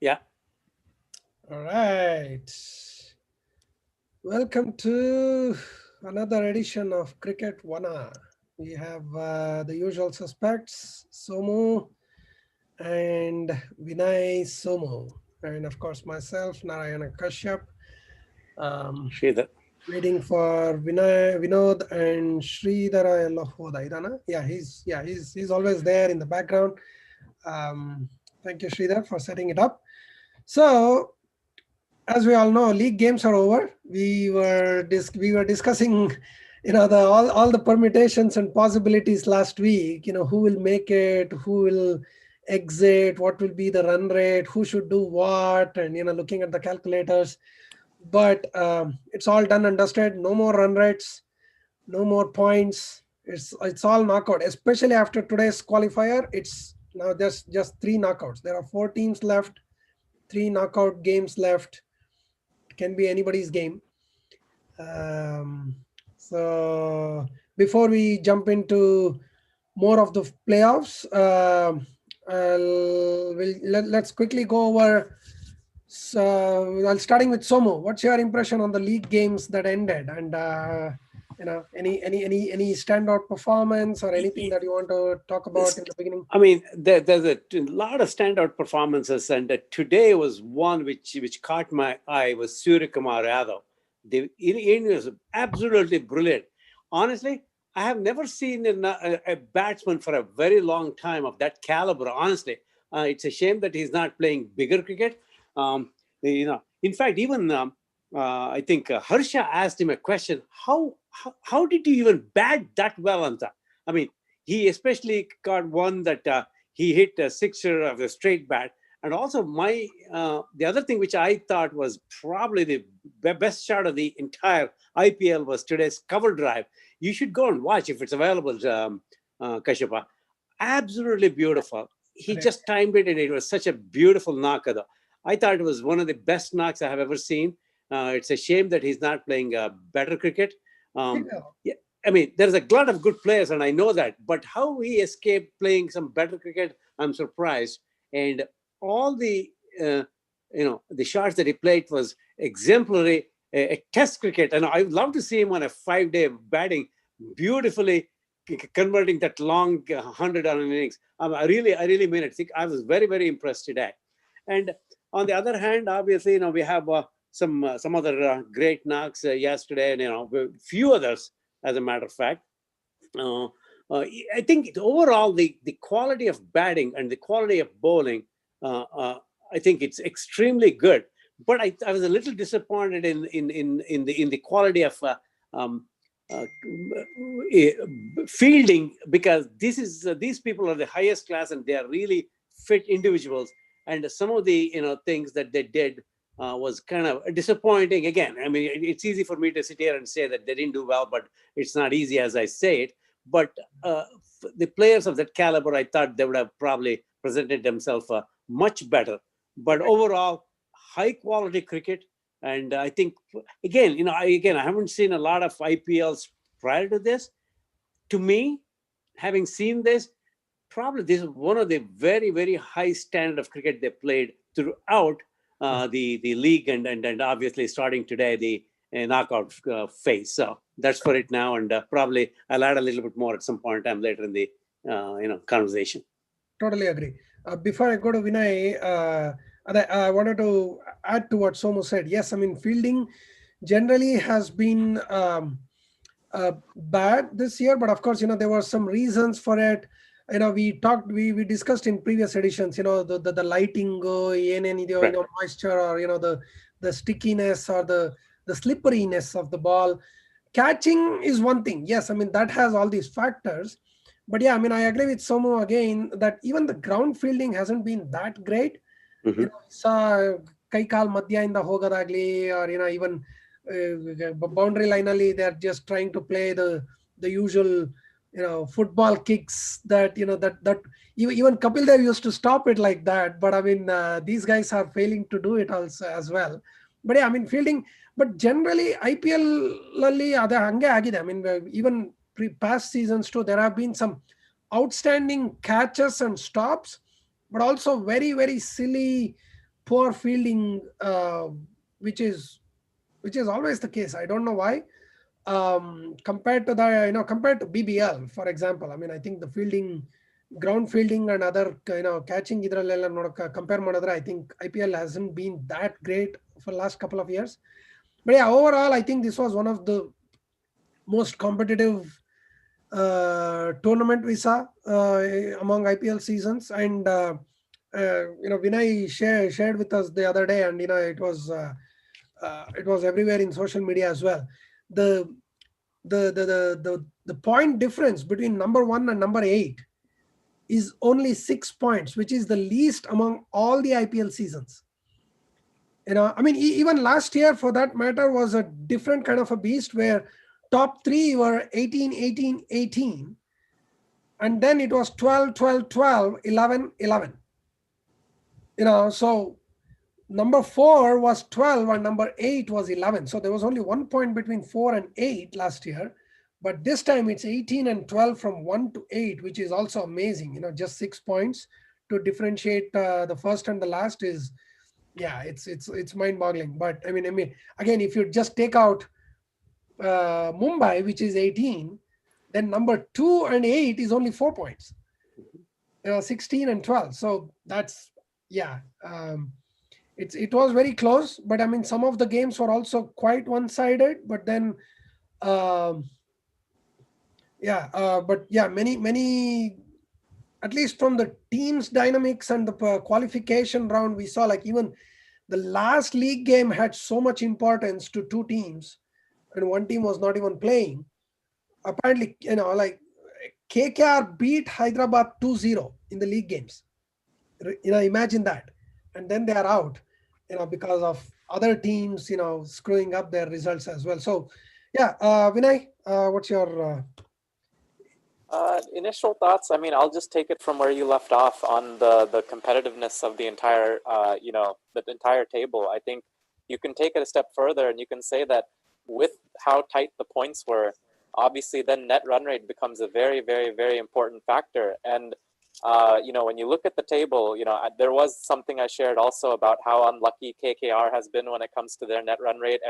Yeah. All right. Welcome to another edition of Cricket Vana. We have the usual suspects, Somu and Vinay Somu. And of course, myself, Narayana Kashyap. Um, Sridhar. Waiting for Vinay, Vinod and Sridhara Lahoda. Idana? Yeah, he's always there in the background. Thank you, Sridhar, for setting it up. So, as we all know, league games are over. We were discussing, all the permutations and possibilities last week. Who will make it, who will exit, what will be the run rate, who should do what, and looking at the calculators. But it's all done and dusted. No more run rates, no more points. It's all knockout. Especially after today's qualifier, it's now just three knockouts. There are four teams left, three knockout games left. It can be anybody's game. Um, so before we jump into more of the playoffs, let's quickly go over. So, well, starting with Somo, what's your impression on the league games that ended, and any standout performance or anything that you want to talk about in the beginning? I mean, there's a lot of standout performances, and today was one which caught my eye was Surya Kumar Yadav. He was absolutely brilliant. Honestly, I have never seen a batsman for a very long time of that caliber. Honestly, it's a shame that he's not playing bigger cricket. In fact, even I think Harsha asked him a question: how did you even bat that well, Anta? I mean, he especially got one that he hit a sixer of a straight bat. And also, the other thing which I thought was probably the best shot of the entire IPL was today's cover drive. You should go and watch if it's available, Kashyapa. Absolutely beautiful. He Correct. just timed it, and it was such a beautiful knock. I thought it was one of the best knocks I have ever seen. It's a shame that he's not playing better cricket. Yeah. Yeah, I mean, there's a lot of good players, and I know that. But how he escaped playing some better cricket, I'm surprised. And all the shots that he played was exemplary. A test cricket, and I would love to see him on a 5-day batting, beautifully converting that long 100 on an innings. I really mean it. I was very, very impressed today. And on the other hand, obviously, we have some other great knocks yesterday, and few others, as a matter of fact. Uh, I think overall the quality of batting and the quality of bowling, I think it's extremely good. But I was a little disappointed in the quality of um, uh, fielding, because these people are the highest class, and they are really fit individuals. And some of the things that they did was kind of disappointing. Again, I mean, it's easy for me to sit here and say that they didn't do well, but it's not easy as I say it. But the players of that caliber, I thought they would have probably presented themselves much better. But overall, high quality cricket. And I think, again, I haven't seen a lot of IPLs prior to this. To me, having seen this, probably this is one of the very, very high standard of cricket they played throughout the league, and obviously starting today the knockout phase. So that's for it now, and probably I'll add a little bit more at some point in time later in the conversation. Totally agree. Before I go to Vinay, I wanted to add to what Somu said. Yes, I mean, fielding generally has been bad this year, but of course, there were some reasons for it. We discussed in previous editions, the lighting, Correct. moisture, or the stickiness, or the slipperiness of the ball. Catching is one thing. Yes, I mean, that has all these factors. But yeah, I mean, I agree with Somo again that even the ground fielding hasn't been that great. Mm-hmm. Saw kai kaal madhya hogadagli, or even boundary line ali, they're just trying to play the usual football kicks that that even Kapil Dev used to stop it like that. But I mean, these guys are failing to do it also as well. But yeah, I mean, fielding. But generally IPL ಅಲ್ಲಿ ಅದು ಹಂಗೆ ಆಗಿದೆ. I mean, even past seasons too, there have been some outstanding catches and stops, but also very, very silly poor fielding, which is which is always the case. I don't know why. Compared to the compared to BBL, for example, I mean, I think the fielding, ground fielding and other catching idralella compare madadre, I think IPL hasn't been that great for last couple of years. But yeah, overall, I think this was one of the most competitive tournament we saw among IPL seasons. And Vinay shared with us the other day, and it was everywhere in social media as well. The the point difference between number 1 and number 8 is only 6 points, which is the least among all the IPL seasons. I mean, even last year, for that matter, was a different kind of a beast where top three were 18, 18, 18, and then it was 12, 12, 12, 11, 11. So number 4 was 12 and number 8 was 11. So there was only 1 point between 4 and 8 last year. But this time it's 18 and 12 from 1 to 8, which is also amazing. Just 6 points to differentiate the first and the last is, yeah, it's mind-boggling. But I mean, again, if you just take out Mumbai, which is 18, then number 2 and 8 is only 4 points. 16 and 12. So that's, yeah. It was very close, but I mean, some of the games were also quite one-sided. But then, many, at least from the team's dynamics and the qualification round, we saw like even the last league game had so much importance to two teams, and one team was not even playing. Apparently, like KKR beat Hyderabad 2-0 in the league games. Imagine that. And then they are out, because of other teams, screwing up their results as well. So, yeah, Vinay, what's your initial thoughts? I mean, I'll just take it from where you left off on the competitiveness of the entire, the entire table. I think you can take it a step further and you can say that with how tight the points were, obviously then net run rate becomes a very, very, very important factor. And when you look at the table, there was something I shared also about how unlucky KKR has been when it comes to their net run rate.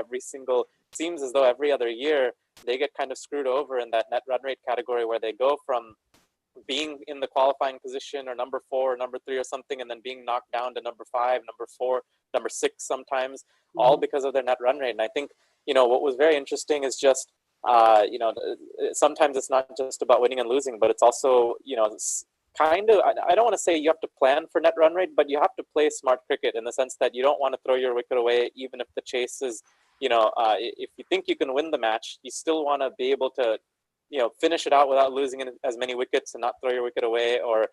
Seems as though every other year they get kind of screwed over in that net run rate category, where they go from being in the qualifying position or number 4 or number 3 or something, and then being knocked down to number 5, number 4, number 6 sometimes, all because of their net run rate. And I think, what was very interesting is just, sometimes it's not just about winning and losing, but it's also, kind of, I don't want to say you have to plan for net run rate, but you have to play smart cricket in the sense that you don't want to throw your wicket away, even if the chase is, if you think you can win the match, you still want to be able to, finish it out without losing as many wickets and not throw your wicket away. Or,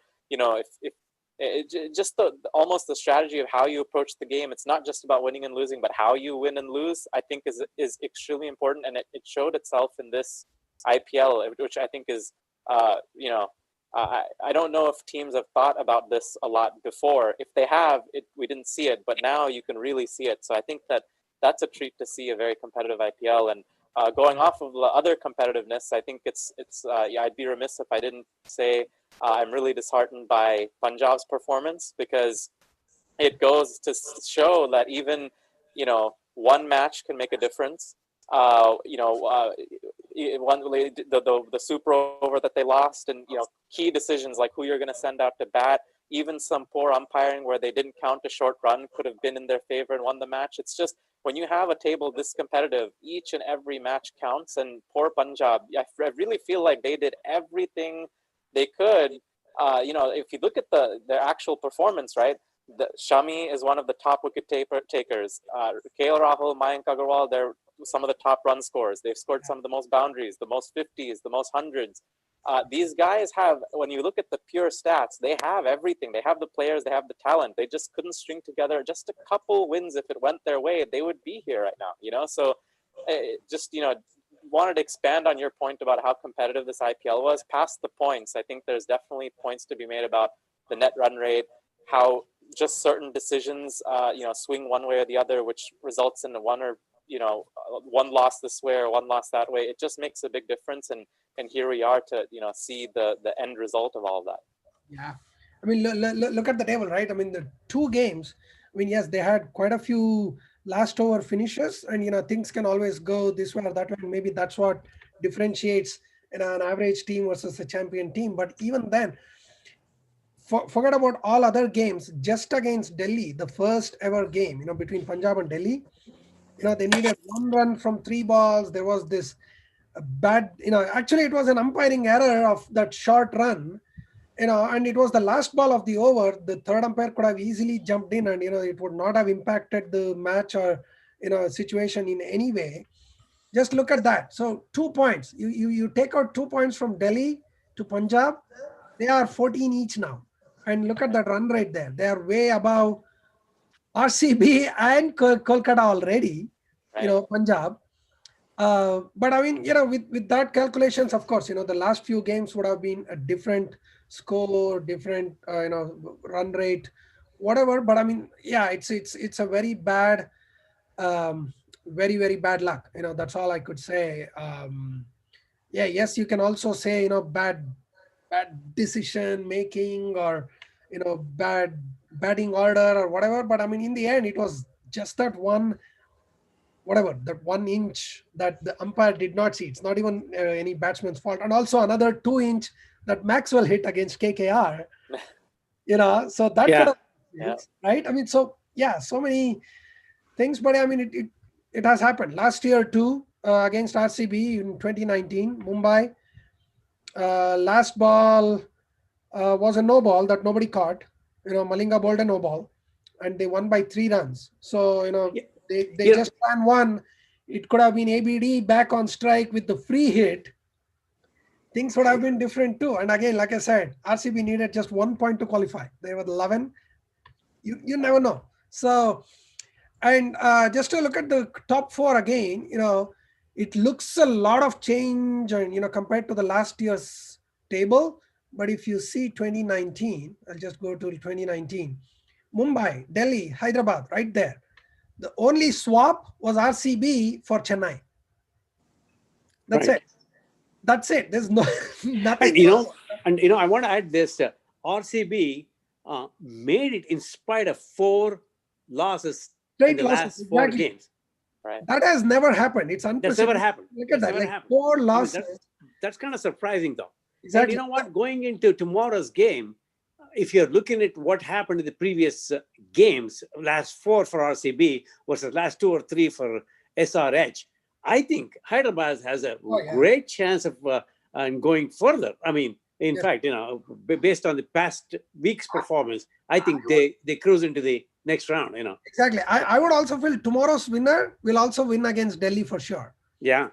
just almost the strategy of how you approach the game. It's not just about winning and losing, but how you win and lose, I think is extremely important. And it showed itself in this IPL, which I think is, I don't know if teams have thought about this a lot before. If they have, we didn't see it, but now you can really see it. So I think that's a treat to see a very competitive IPL. And going off of the other competitiveness, I think I'd be remiss if I didn't say I'm really disheartened by Punjab's performance, because it goes to show that even, one match can make a difference. The super over that they lost, and key decisions like who you're going to send out to bat, even some poor umpiring where they didn't count a short run could have been in their favor and won the match. It's just, when you have a table this competitive, each and every match counts. And poor Punjab, I really feel like they did everything they could. If you look at their actual performance, right? Shami is one of the top wicket takers. KL Rahul, Mayank Agarwal, they're some of the top run scorers. They've scored some of the most boundaries, the most 50s, the most hundreds. These guys have, when you look at the pure stats, they have everything. They have the players, they have the talent. They just couldn't string together just a couple wins. If it went their way, they would be here right now, So wanted to expand on your point about how competitive this IPL was. Past the points, I think there's definitely points to be made about the net run rate, how just certain decisions, swing one way or the other, which results in one loss this way or one loss that way. It just makes a big difference. And here we are to, see the end result of all of that. Yeah. I mean, look at the table, right? I mean, the two games I mean, yes, they had quite a few last over finishes, and things can always go this way or that way. And maybe that's what differentiates an average team versus a champion team. But even then, forget about all other games. Just against Delhi, the first ever game, between Punjab and Delhi, they needed one run from three balls. There was this bad, actually it was an umpiring error of that short run, and it was the last ball of the over. The third umpire could have easily jumped in, and it would not have impacted the match or situation in any way. Just look at that. So 2 points. You take out 2 points from Delhi to Punjab, they are 14 each now. And look at that run rate there. They are way above RCB and Kolkata already. Right. Punjab. But I mean, with that calculations, of course, the last few games would have been a different score, different, run rate, whatever. But I mean, yeah, it's a very bad, very, very bad luck. That's all I could say. Yeah, yes, you can also say, bad decision making, or, bad batting order or whatever. But I mean, in the end, it was just that one, whatever, that 1 inch that the umpire did not see. It's not even any batsman's fault. And also another 2 inch that Maxwell hit against KKR, so that could Yeah. have, right? I mean, so yeah, so many things, but I mean, it has happened last year too, against RCB in 2019, Mumbai. Last ball was a no ball that nobody caught. Malinga bowled a no ball, and they won by 3 runs. So Yeah. they Yeah. just ran one. It could have been ABD back on strike with the free hit. Things would have been different too. And again, like I said, RCB needed just 1 point to qualify. They were 11. You never know. So, and just to look at the top four again, it looks a lot of change, and compared to the last year's table. But if you see 2019, I'll just go to 2019. Mumbai, Delhi, Hyderabad, right there. The only swap was RCB for Chennai. That's Right. it. That's it. There's no And nothing. I want to add this: RCB made it in spite of 4 losses in Straight the losses. last 4 Exactly. games. Right. That has never happened. It's That's never unprecedented. happened. Look at That's that. never Like happened. 4 I mean, losses. that's kind of surprising, though. And Exactly. you know what? Going into tomorrow's game, if you're looking at what happened in the previous games, last 4 for RCB versus last 2 or 3 for SRH, I think Hyderabad has a Oh, yeah. great chance of going further. I mean, in Yes. fact, based on the past week's performance, I think they cruise into the next round. Exactly. I would also feel tomorrow's winner will also win against Delhi for sure. Yeah.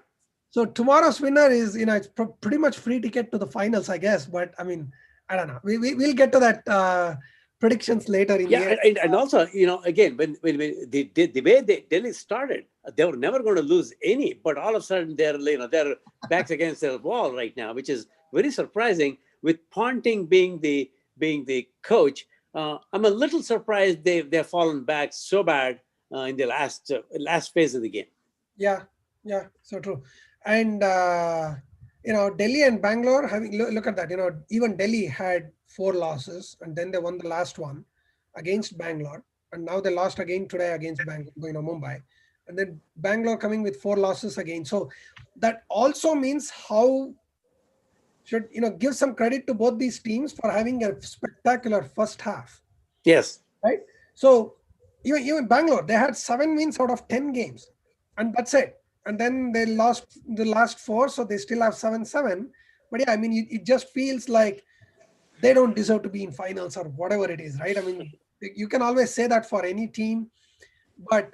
So tomorrow's winner is, it's pretty much free ticket to the finals, I guess. But I mean, I don't know. We'll get to that predictions later in the Yeah, end. and also, again, when the way Delhi started, they were never going to lose any, but all of a sudden they're backs against the wall right now, which is very surprising. With Ponting being the coach, I'm a little surprised they've fallen back so bad in the last phase of the game. Yeah, so true. And Delhi and Bangalore having look at that. Even Delhi had 4 losses, and then they won the last one against Bangalore, and now they lost again today against Mumbai, and then Bangalore coming with 4 losses again. So that also means how should give some credit to both these teams for having a spectacular first half. Yes. Right. So even Bangalore, they had 7 wins out of 10 games, and that's it. And then they lost the last 4, so they still have 7-7. But yeah, I mean, it just feels like they don't deserve to be in finals or whatever it is, right? I mean, you can always say that for any team, but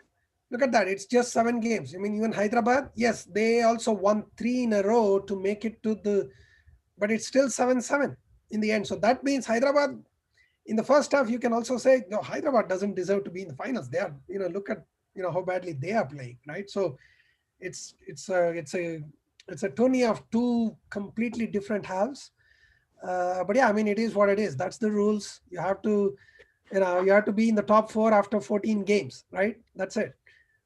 look at that. It's just 7 games. I mean, even Hyderabad, yes, they also won 3 in a row to make it to but it's still 7-7 in the end. So that means Hyderabad, in the first half, you can also say, no, Hyderabad doesn't deserve to be in the finals. They are, look at, how badly they are playing, right? So it's a tourney of 2 completely different halves. But yeah, I mean, it is what it is. That's the rules. You have to be in the top 4 after 14 games, right? That's it.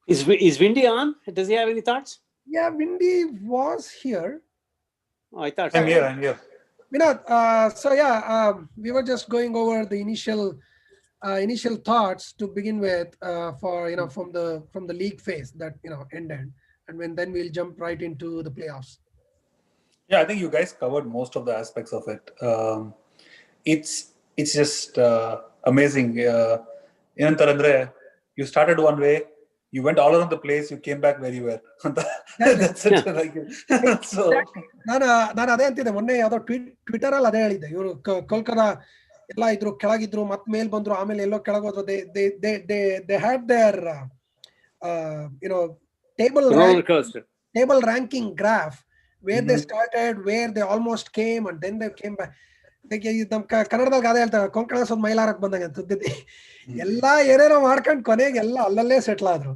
Is Windy on? Does he have any thoughts? Yeah, Windy was here. Oh, I thought I'm so. here. So yeah, we were just going over the initial initial thoughts to begin with for from the league phase that ended, and then we'll jump right into the playoffs. Yeah, I think you guys covered most of the aspects of it. It's just amazing. ಏನಂತಾರಂದ್ರೆ, you started one way, you went all around the place, you came back where you were. That's it. Like, so ನಾನು ಅದೇ ಅಂತಿದ್ದೆ ಮೊನ್ನೆ ಯಾವ್ದೋ Twitter ಅಲ್ಲಿ ಅದೇ ಹೇಳಿದ್ದೆ. ಇವರು ಕೋಲ್ಕತಾ ಎಲ್ಲ ಇದ್ರು, ಕೆಳಗಿದ್ರು, ಮತ್ ಮೇಲ್ ಬಂದ್ರು, ಆಮೇಲೆ ಎಲ್ಲೋ ಕೆಳಗೋದ್ರು. They had their table ranking graph where they started, where they almost came, and then they came back. ನಮ್ ಕನ್ನಡದಾಗ ಗಾದೆ ಹೇಳ್ತಾರೆ, ಕೊಂಕಣ ಸ್ವಲ್ಪ ಮೈಲಾರಕ್ ಬಂದಂಗೆ ಅಂತದ್ದಿ. ಎಲ್ಲಾ ಏನೇನೋ ಮಾಡ್ಕೊಂಡು ಕೊನೆಗೆ ಎಲ್ಲ ಅಲ್ಲಲ್ಲೇ ಸೆಟ್ಲ್ ಆದ್ರು.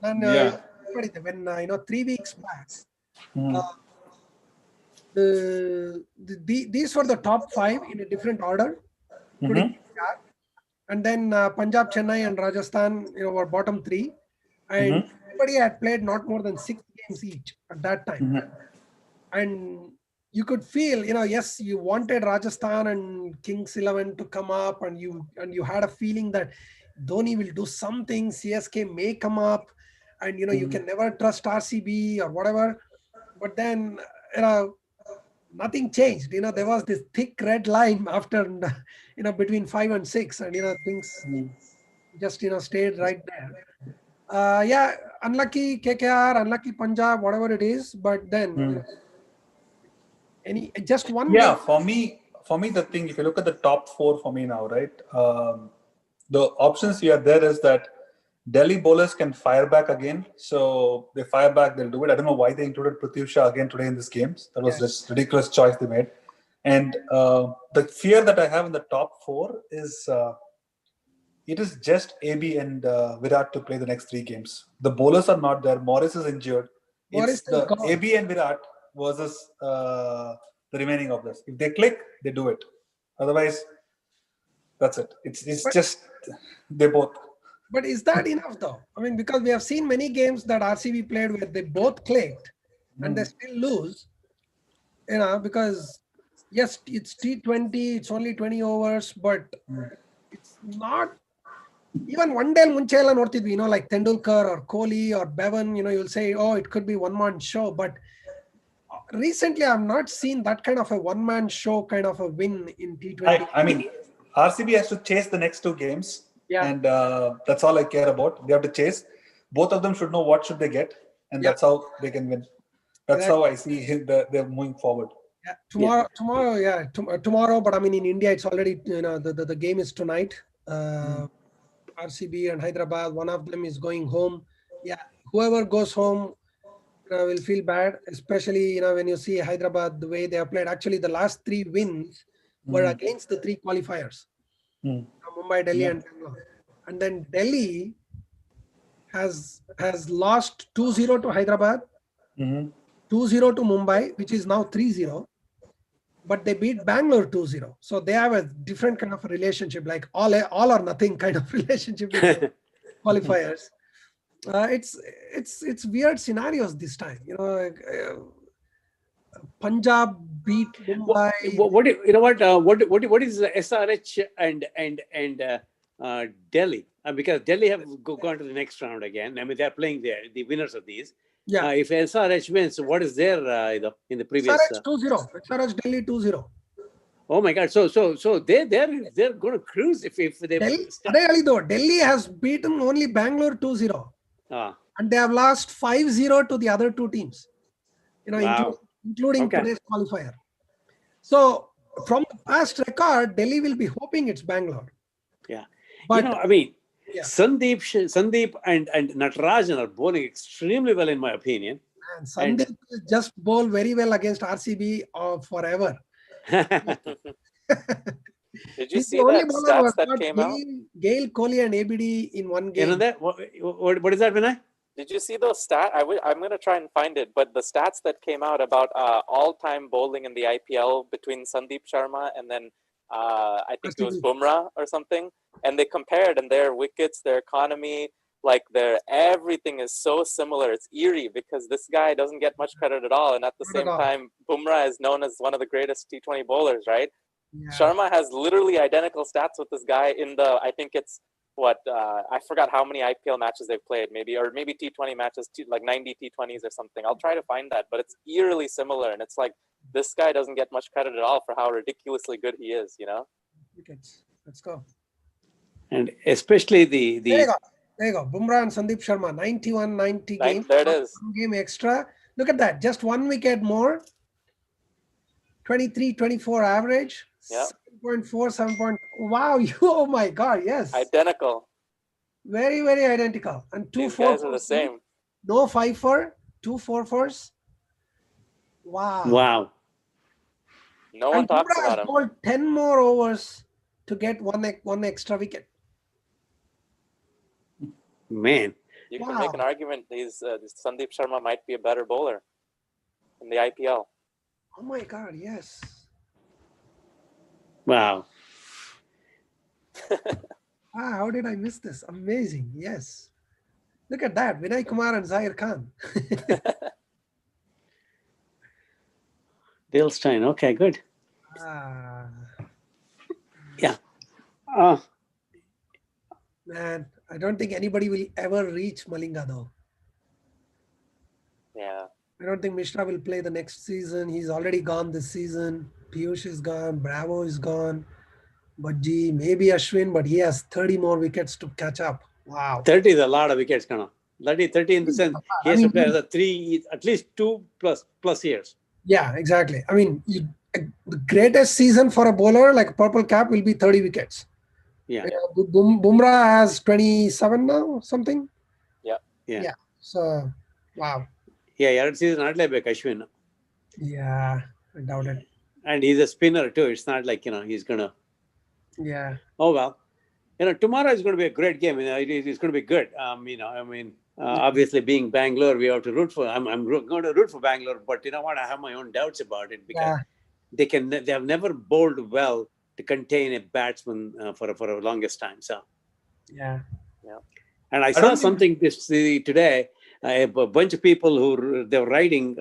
ನಾನು ಮಾಡಿದ್ದೆ when 3 weeks back. These were the top 5 in a different order. And then Punjab, Chennai, and Rajasthan, were bottom 3, and everybody had played not more than 6 games each at that time. And you could feel, yes, you wanted Rajasthan and Kings 11 to come up, and you had a feeling that Dhoni will do something, CSK may come up, and you can never trust RCB or whatever. But then nothing changed. There was this thick red line after between 5 and 6, and things just stayed right there. Yeah, unlucky KKR, unlucky Punjab, whatever it is, but then just one yeah game. for me the thing, if you look at the top 4 for me now, right, the options here there is that Delhi bowlers can fire back again, so they fire back, they'll do it. I don't know why they included Prithvi Shah again today in this games. That was just ridiculous choice they made. And the fear that I have in the top 4 is it is just AB and Virat to play the next 3 games. The bowlers are not there. Morris is injured. It's the AB and Virat versus the remaining of this. If they click, they do it. Otherwise, that's it. It's just they both. But is that enough though? I mean, because we have seen many games that RCB played where they both clicked and they still lose. Because yes, it's T20, it's only 20 overs, but it's not. Even one day ಮುಂಚೆ ಎಲ್ಲ ನೋಡ್ತಿದ್ವಿ, like Tendulkar or Kohli or Bevan, you'll say, oh, it could be one-man show. But recently, I've not seen that kind of a one-man show kind of a win in T20. I mean, RCB has to chase the next 2 games. Yeah. And that's all I care about. They have to chase. Both of them should know what should they get, and that's how they can win. That's how I see they're moving forward. Yeah. Tomorrow. But I mean, in India, it's already the game is tonight. RCB and Hyderabad. One of them is going home. Yeah, whoever goes home will feel bad, especially when you see Hyderabad the way they have played. Actually, the last 3 wins were against the 3 qualifiers. Mumbai, Delhi, and Bangalore. And then Delhi has lost 2-0 to Hyderabad, 2-0 to Mumbai, which is now 3-0. But they beat Bangalore 2-0. So they have a different kind of a relationship, like all or nothing kind of relationship with qualifiers. It's weird scenarios this time. Punjab beat Mumbai. What is the SRH and Delhi? Because Delhi have gone to the next round again. I mean, they're playing the winners of these. Yeah. If SRH wins, what is their in the previous? SRH 2-0. SRH Delhi 2-0. Oh my God! So they're going to cruise if they. Delhi has beaten only Bangalore 2-0. And they have lost 5-0 to the other 2 teams. Including today's qualifier. So from the past record, Delhi will be hoping it's Bangalore. Yeah. But I mean, Sandeep and Natarajan are bowling extremely well, in my opinion. And Sandeep just bowl very well against RCB forever. Did you see that stats that came out? Gale, Kohli, and ABD in one game. What is that, Vinay? Did you see those stats? I'm going to try and find it, but the stats that came out about all-time bowling in the IPL between Sandeep Sharma and then I think it was Bumrah or something, and they compared, and their wickets, their economy, like everything is so similar. It's eerie because this guy doesn't get much credit at all, and at the same time, Bumrah is known as one of the greatest T20 bowlers, right? Yeah. Sharma has literally identical stats with this guy in the, I think it's I forgot how many IPL matches they've played, maybe T20 matches, like 90 T20s or something. I'll try to find that, but it's eerily similar. And it's like, this guy doesn't get much credit at all for how ridiculously good he is, you know? Wickets. Let's go. And especially There you go. There you go. Bumrah and Sandeep Sharma, 91-90 games. There it is. 1 game extra. Look at that. Just 1 wicket more. 23-24 average. Yeah. 7.4, 7. Wow. Oh my God. Yes. Identical. Very, very identical. And two These four guys are the same. No 5-4. 2 4-4s. Wow. Wow. No one And talks Bumrah about has him. bowled 10 more overs to get one extra wicket. Man. You can make an argument this Sandeep Sharma might be a better bowler in the IPL. Oh my God, yes. Wow. How did I miss this? Amazing. Yes. Look at that. Vinay Kumar and Zahir Khan. Dale Stein. Okay, good. Yeah. Man, I don't think anybody will ever reach Malinga though. Yeah. I don't think Mishra will play the next season. He's already gone this season. Piyush is gone. Bravo is gone. Bajji, maybe Ashwin, but he has 30 more wickets to catch up. Wow. 30 is a lot of wickets, Kana. 30 in the sense he has to play another 3, at least 2 plus years. Yeah, exactly. I mean, the greatest season for a bowler like Purple Cap will be 30 wickets. Yeah. Bumrah has 27 now, something. Yeah. So, wow. Yeah, ಎರಡು season ಆಡ್ಲೇಬೇಕು Ashwin. Yeah, I doubt it. And he's a spinner too. It's not like, he's going to. Yeah. Oh, well. Tomorrow is going to be a great game. It's going to be good. Obviously, being Bangalore, we have to root for. I'm going to root for Bangalore, but you know what? I have my own doubts about it because they have never bowled well to contain a batsman for a longest time. So. Yeah. And I saw something today. A bunch of people who they were writing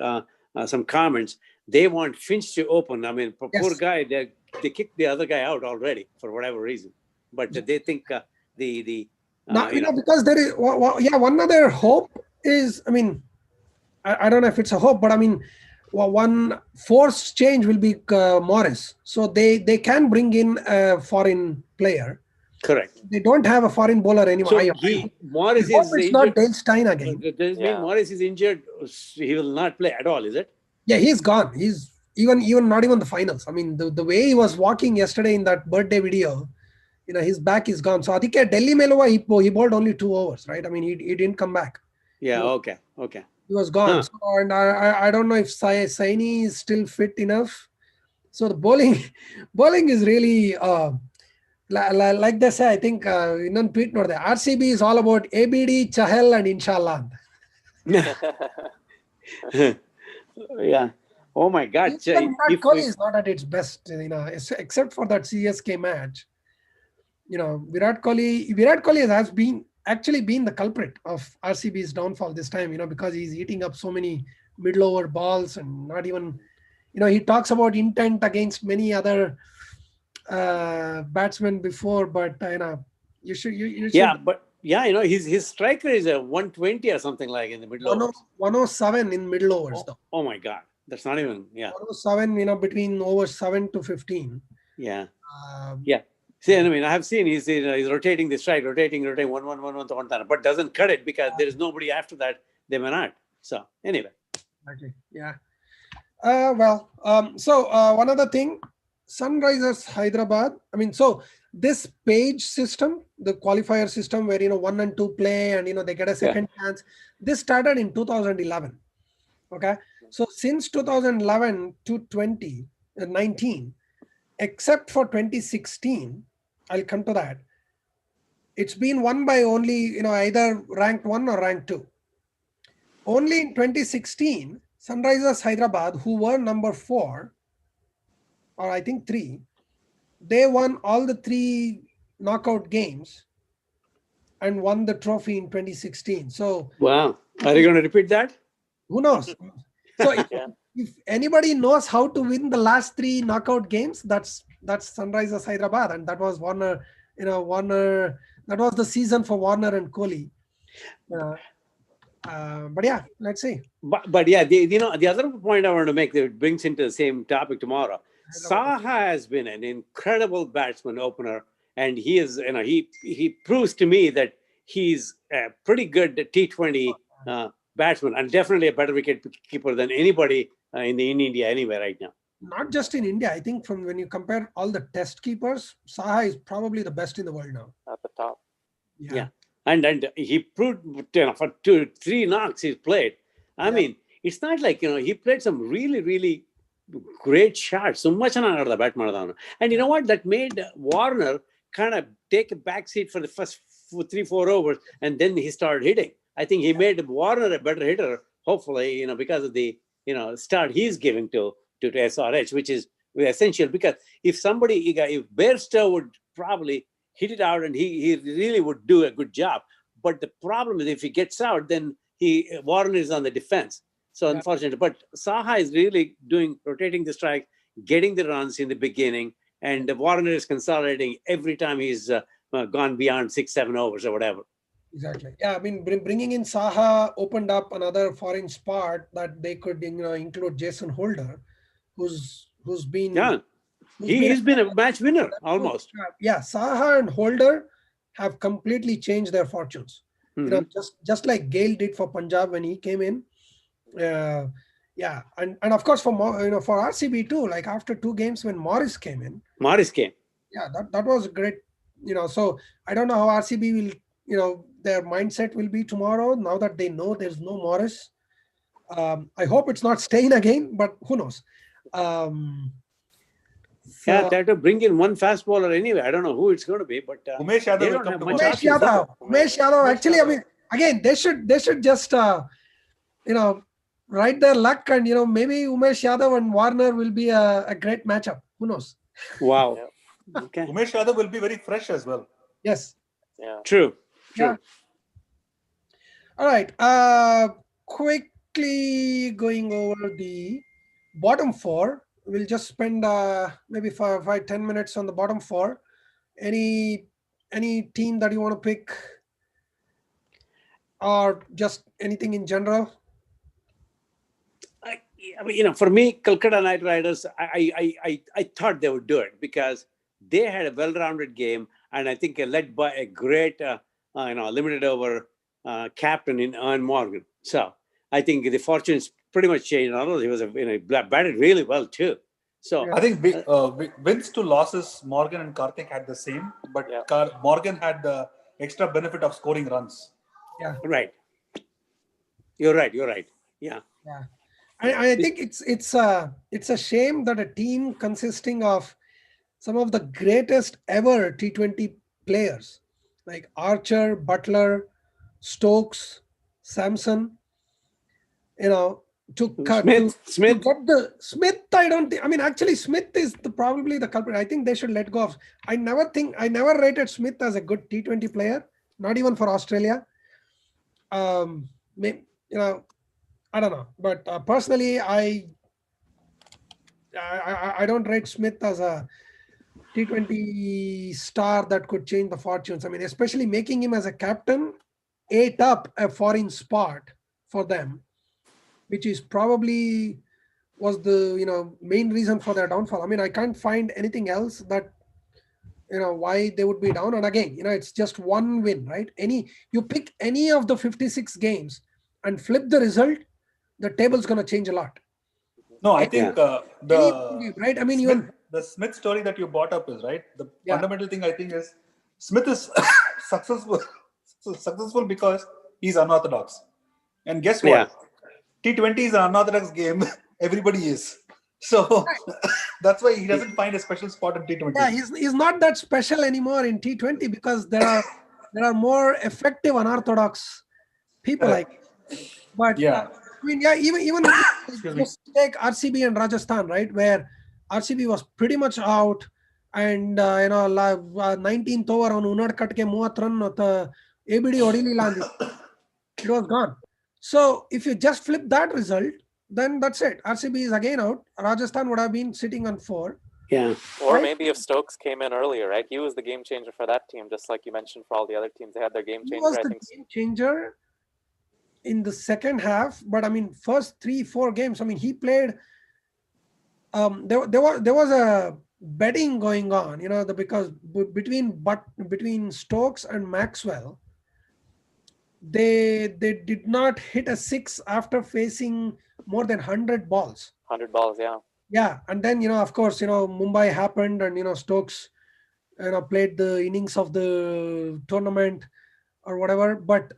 some comments. They want Finch to open. I mean, poor guy. They kicked the other guy out already for whatever reason. But they think because there is one other hope is, I mean, I don't know if it's a hope, but I mean, one force change will be Morris. So they can bring in a foreign player. Correct. They don't have a foreign bowler anymore. So Morris is injured. Not Dale Stein again. Does it mean Morris is injured? He will not play at all, is it? Yeah, he's gone. He's even not even the finals. I mean, the way he was walking yesterday in that birthday video, his back is gone. So Aditya Delhi Melova, he bowled only 2 overs, right? I mean, he didn't come back. Yeah. Okay. He was gone. So, and I don't know if Saini is still fit enough. So the bowling is really like they say. I think in tweet note, the RCB is all about ABD, Chahal, and Inshallah. Yeah. Oh my God. Virat Kohli is not at its best, except for that CSK match. Virat Kohli has actually been the culprit of RCB's downfall this time, because he's eating up so many middle over balls and not even, he talks about intent against many other batsmen before, but you should. Yeah, but his striker is a 120 or something like in the middle overs. 107 in middle overs though. Oh my God, that's not even 107. Between overs 7 to 15. Yeah. See, I mean, I have seen he's rotating the strike, rotating, 1-1-1-1, but doesn't cut it because there is nobody after that. They may not. So anyway. Okay. Yeah. So one other thing, Sunrisers Hyderabad. I mean, so this page system, the qualifier system where 1 and 2 play and they get a second chance. This started in 2011. Okay. So since 2011 to 2019, except for 2016, I'll come to that. It's been won by only either ranked 1 or ranked 2. Only in 2016, Sunrisers Hyderabad, who were number 4, or I think 3, they won all the 3 knockout games and won the trophy in 2016. So wow, are you going to repeat that? Who knows? So if anybody knows how to win the last 3 knockout games, that's that's Sunrisers Hyderabad, and that was Warner. Warner. That was the season for Warner and Kohli. But yeah, let's see. But yeah, the other point I want to make that brings into the same topic tomorrow. Hyderabad. Saha has been an incredible batsman opener, and he is, he proves to me that he's a pretty good T20 batsman, and definitely a better wicket keeper than anybody in India anywhere right now. Not just in India. I think from when you compare all the test keepers, Saha is probably the best in the world now. At the top. Yeah. And he proved, for 2-3 knocks he's played. I mean, it's not like, he played some really, really great shots. So much on the bat. And you know what? That made Warner kind of take a backseat for the first 3-4 overs, and then he started hitting. I think he made Warner a better hitter, hopefully, because of the, start he's giving to SRH, which is essential, because if Bairstow would probably hit it out, and he really would do a good job. But the problem is, if he gets out, then Warner is on the defense. So unfortunately, but Saha is really rotating the strike, getting the runs in the beginning, and Warner is consolidating every time he's gone beyond 6-7 overs or whatever. Exactly. Yeah, I mean, bringing in Saha opened up another foreign spot that they could, include Jason Holder, who's been he's been a match winner almost. Yeah, Saha and Holder have completely changed their fortunes. Mm-hmm. Just like Gale did for Punjab when he came in. And of course for RCB too. Like after 2 games when Morris came in. Yeah, that was great. So I don't know how RCB will, their mindset will be tomorrow now that they know there's no Morris. I hope it's not staying again, but who knows. They have to bring in one fast bowler anyway. I don't know who it's going to be, but Umesh Yadav will come tomorrow. Umesh Yadav. Actually, I mean, again, they should just ride their luck, and maybe Umesh Yadav and Warner will be a great matchup. Who knows? Wow. Okay. Umesh Yadav will be very fresh as well. Yes. Yeah. True. Yeah. All right. Quickly going over the bottom 4. We'll just spend maybe 5-10 minutes on the bottom 4. Any team that you want to pick, or just anything in general? I mean, for me, Kolkata Knight Riders, I thought they would do it because they had a well-rounded game, and I think led by a great, limited over captain in Earn Morgan. So I think the fortunes pretty much changed. Although he was batted really well too. So I think wins to losses, Morgan and Karthik had the same, but Morgan had the extra benefit of scoring runs. Yeah. Right. You're right. Yeah. Yeah. I think it's a shame that a team consisting of some of the greatest ever T20 players like Archer, Butler, Stokes, Samson, Smith. I don't think. I mean, actually, Smith is probably the culprit. I think they should let go of. I never rated Smith as a good T20 player, not even for Australia. I don't know, but personally, I don't rate Smith as a T20 star that could change the fortunes. I mean, especially making him as a captain ate up a foreign spot for them, which is probably was the main reason for their downfall. I mean, I can't find anything else that why they would be down. And again, it's just one win, right? You pick any of the 56 games and flip the result, the table's going to change a lot. No, I think right. I mean, the Smith story that you brought up is right. The fundamental thing I think is Smith is successful because he's unorthodox. And guess what? Yeah. T20 is an unorthodox game. Everybody is. So that's why he doesn't find a special spot in T20. Yeah, he's not that special anymore in T20 because there are more effective unorthodox people like. But I mean, even take RCB and Rajasthan, right, where RCB was pretty much out, and 19th over on Unad Katke 30 run ABD Odili it was gone. So if you just flip that result, then that's it. RCB is again out. Rajasthan would have been sitting on 4. Yeah. Or Right. maybe if Stokes came in earlier, right? He was the game changer for that team, just like you mentioned for all the other teams. They had their game He changer. was I the think game changer in the second half, but I mean, first 3-4 games, I mean, he played. There was a betting going on, because between Stokes and Maxwell, they did not hit a six after facing more than 100 balls. 100 balls, yeah. Yeah, and then of course, Mumbai happened, and Stokes, played the innings of the tournament or whatever. But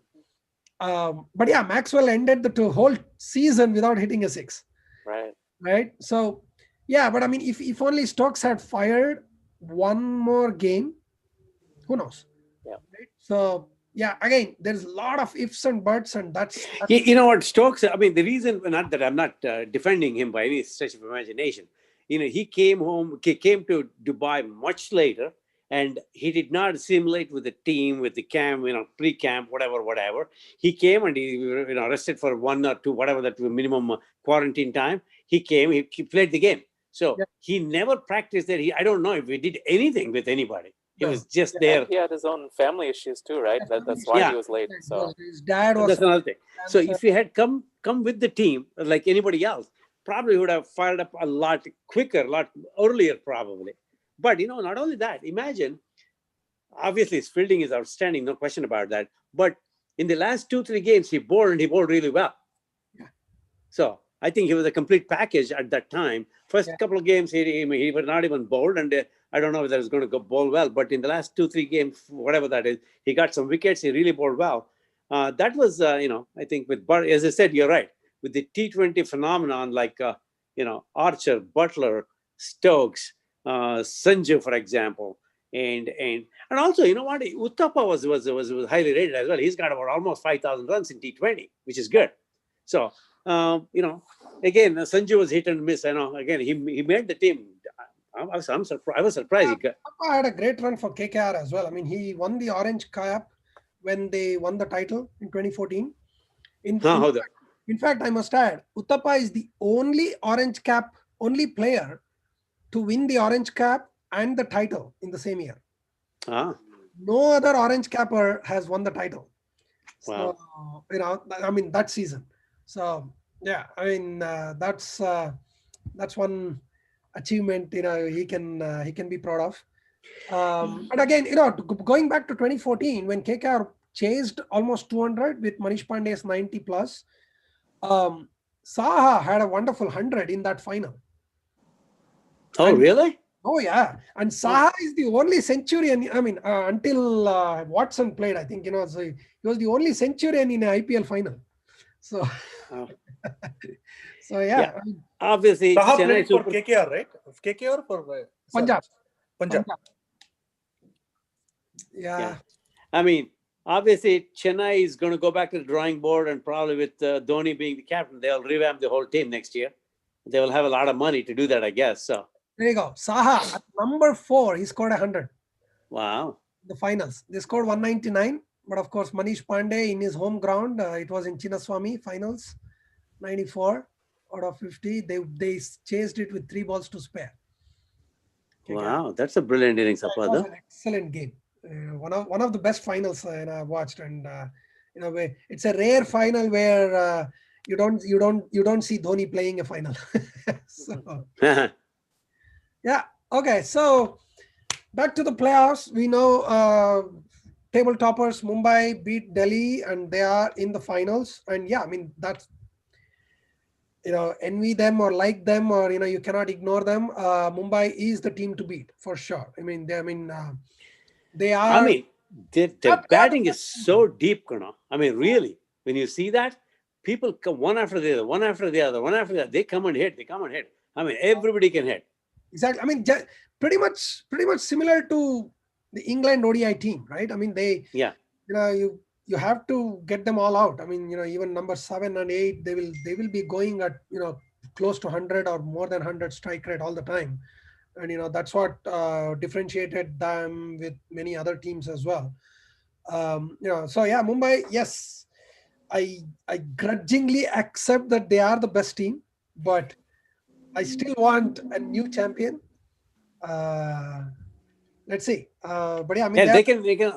yeah, Maxwell ended the whole season without hitting a six. Right. Right. So yeah, but I mean, if only Stokes had fired one more game, who knows? Yeah. Right? So yeah, again, there's a lot of ifs and buts, and that's You know what, Stokes, I mean, the reason, not that I'm not defending him by any stretch of imagination, he came to Dubai much later, and he did not assimilate with the team, with the camp, pre-camp, whatever. He came and he, rested for 1 or 2, whatever that minimum quarantine time. He came, he played the game. So Yeah. he never practiced there. I don't know if he did anything with anybody. He No. was just And there. he had his own family issues too, right? That's why Yeah. he was late. So His dad was That's another thing. So cancer. if he had come with the team like anybody else, probably would have fired up a lot quicker, a lot earlier, probably. But not only that, imagine, obviously his fielding is outstanding, no question about that. But in the last 2-3 games, he bowled, and he bowled really well. Yeah. So I think he was a complete package at that time. First Yeah. couple of games, he was not even bowled, and I don't know whether he's going to go bowl well. But in the last 2-3 games, whatever that is, he got some wickets. He really bowled well. That was, I think as I said, you're right. With the T20 phenomenon, like, Archer, Butler, Stokes, Sanju, for example, and also, you know what, Uttapa was highly rated as well. He's got about almost 5,000 runs in T20, which is good. So, again, Sanju was hit and miss. Again, he made the team. I was surprised. He got, Papa had a great run for KKR as well. I mean, he won the Orange Cap when they won the title in 2014. In fact, I must add, Uttapa is the only only player to win the Orange Cap and the title in the same year. No other Orange Capper has won the title. So, wow. I mean, that season. So yeah, I mean, that's one achievement he can be proud of. But again, going back to 2014 when KKR chased almost 200 with Manish Pandey's 90 plus, Saha had a wonderful 100 in that final. Oh, really? Oh yeah, and Saha is the only centurion. I mean, until Watson played, I think so he was the only centurion in an IPL final. So, so yeah. I mean, obviously, Saha Chennai played for Super KKR, right? KKR for Punjab. Punjab. Yeah. I mean, obviously, Chennai is going to go back to the drawing board, and probably with Dhoni being the captain, they'll revamp the whole team next year. They will have a lot of money to do that, I guess. So there you go. Saha at number 4, he scored 100. Wow. The finals. They scored 199, but of course, Manish Pandey in his home ground, it was in Chinnaswamy finals, 94 out of 50. They chased it with 3 balls to spare. Wow, that's a brilliant innings, It was an excellent game. One of the best finals I've watched, and it's a rare final where you don't see Dhoni playing a final. So, yeah. Okay. So back to the playoffs. We know table toppers Mumbai beat Delhi, and they are in the finals. And yeah, I mean that's envy them or like them, or you cannot ignore them. Mumbai is the team to beat for sure. I mean they are. I mean, their batting is so deep, I mean, really, when you see that, people come one after the other, they come and hit. I mean, everybody can hit. Exactly. I mean, pretty much similar to the England ODI team, right? I mean, you have to get them all out. I mean, even number 7 and 8, they will be going at close to 100 or more than 100 strike rate all the time, and that's what differentiated them with many other teams as well. So yeah, Mumbai, yes, I grudgingly accept that they are the best team, but I still want a new champion. Let's see. But yeah, I mean, Yeah,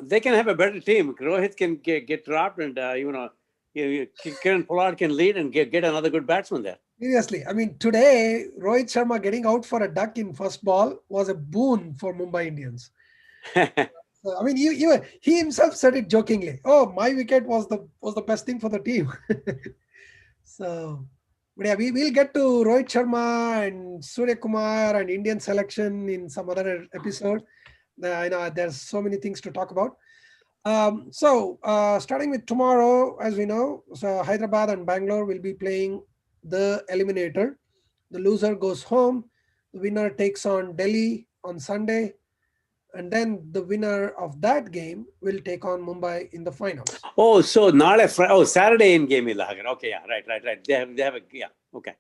they can have a better team. Rohit can get dropped, and Kiran Pollard can lead and get another good batsman there. seriously, I mean, today Rohit Sharma getting out for a duck in first ball was a boon for Mumbai Indians. So, I mean, he himself said it jokingly. Oh, my wicket was the best thing for the team. So, but yeah, we'll get to Rohit Sharma and Surya Kumar and Indian selection in some other episode. I know there's so many things to talk about. Starting with tomorrow, as we know, so Hyderabad and Bangalore will be playing the eliminator. The loser goes home. The winner takes on Delhi on Sunday, and then the winner of that game will take on Mumbai in the finals. Oh, so Saturday in game ಇಲ್ಲ ಹಾಗಾದ್ರೆ. Okay, yeah, right. They have a yeah. Okay.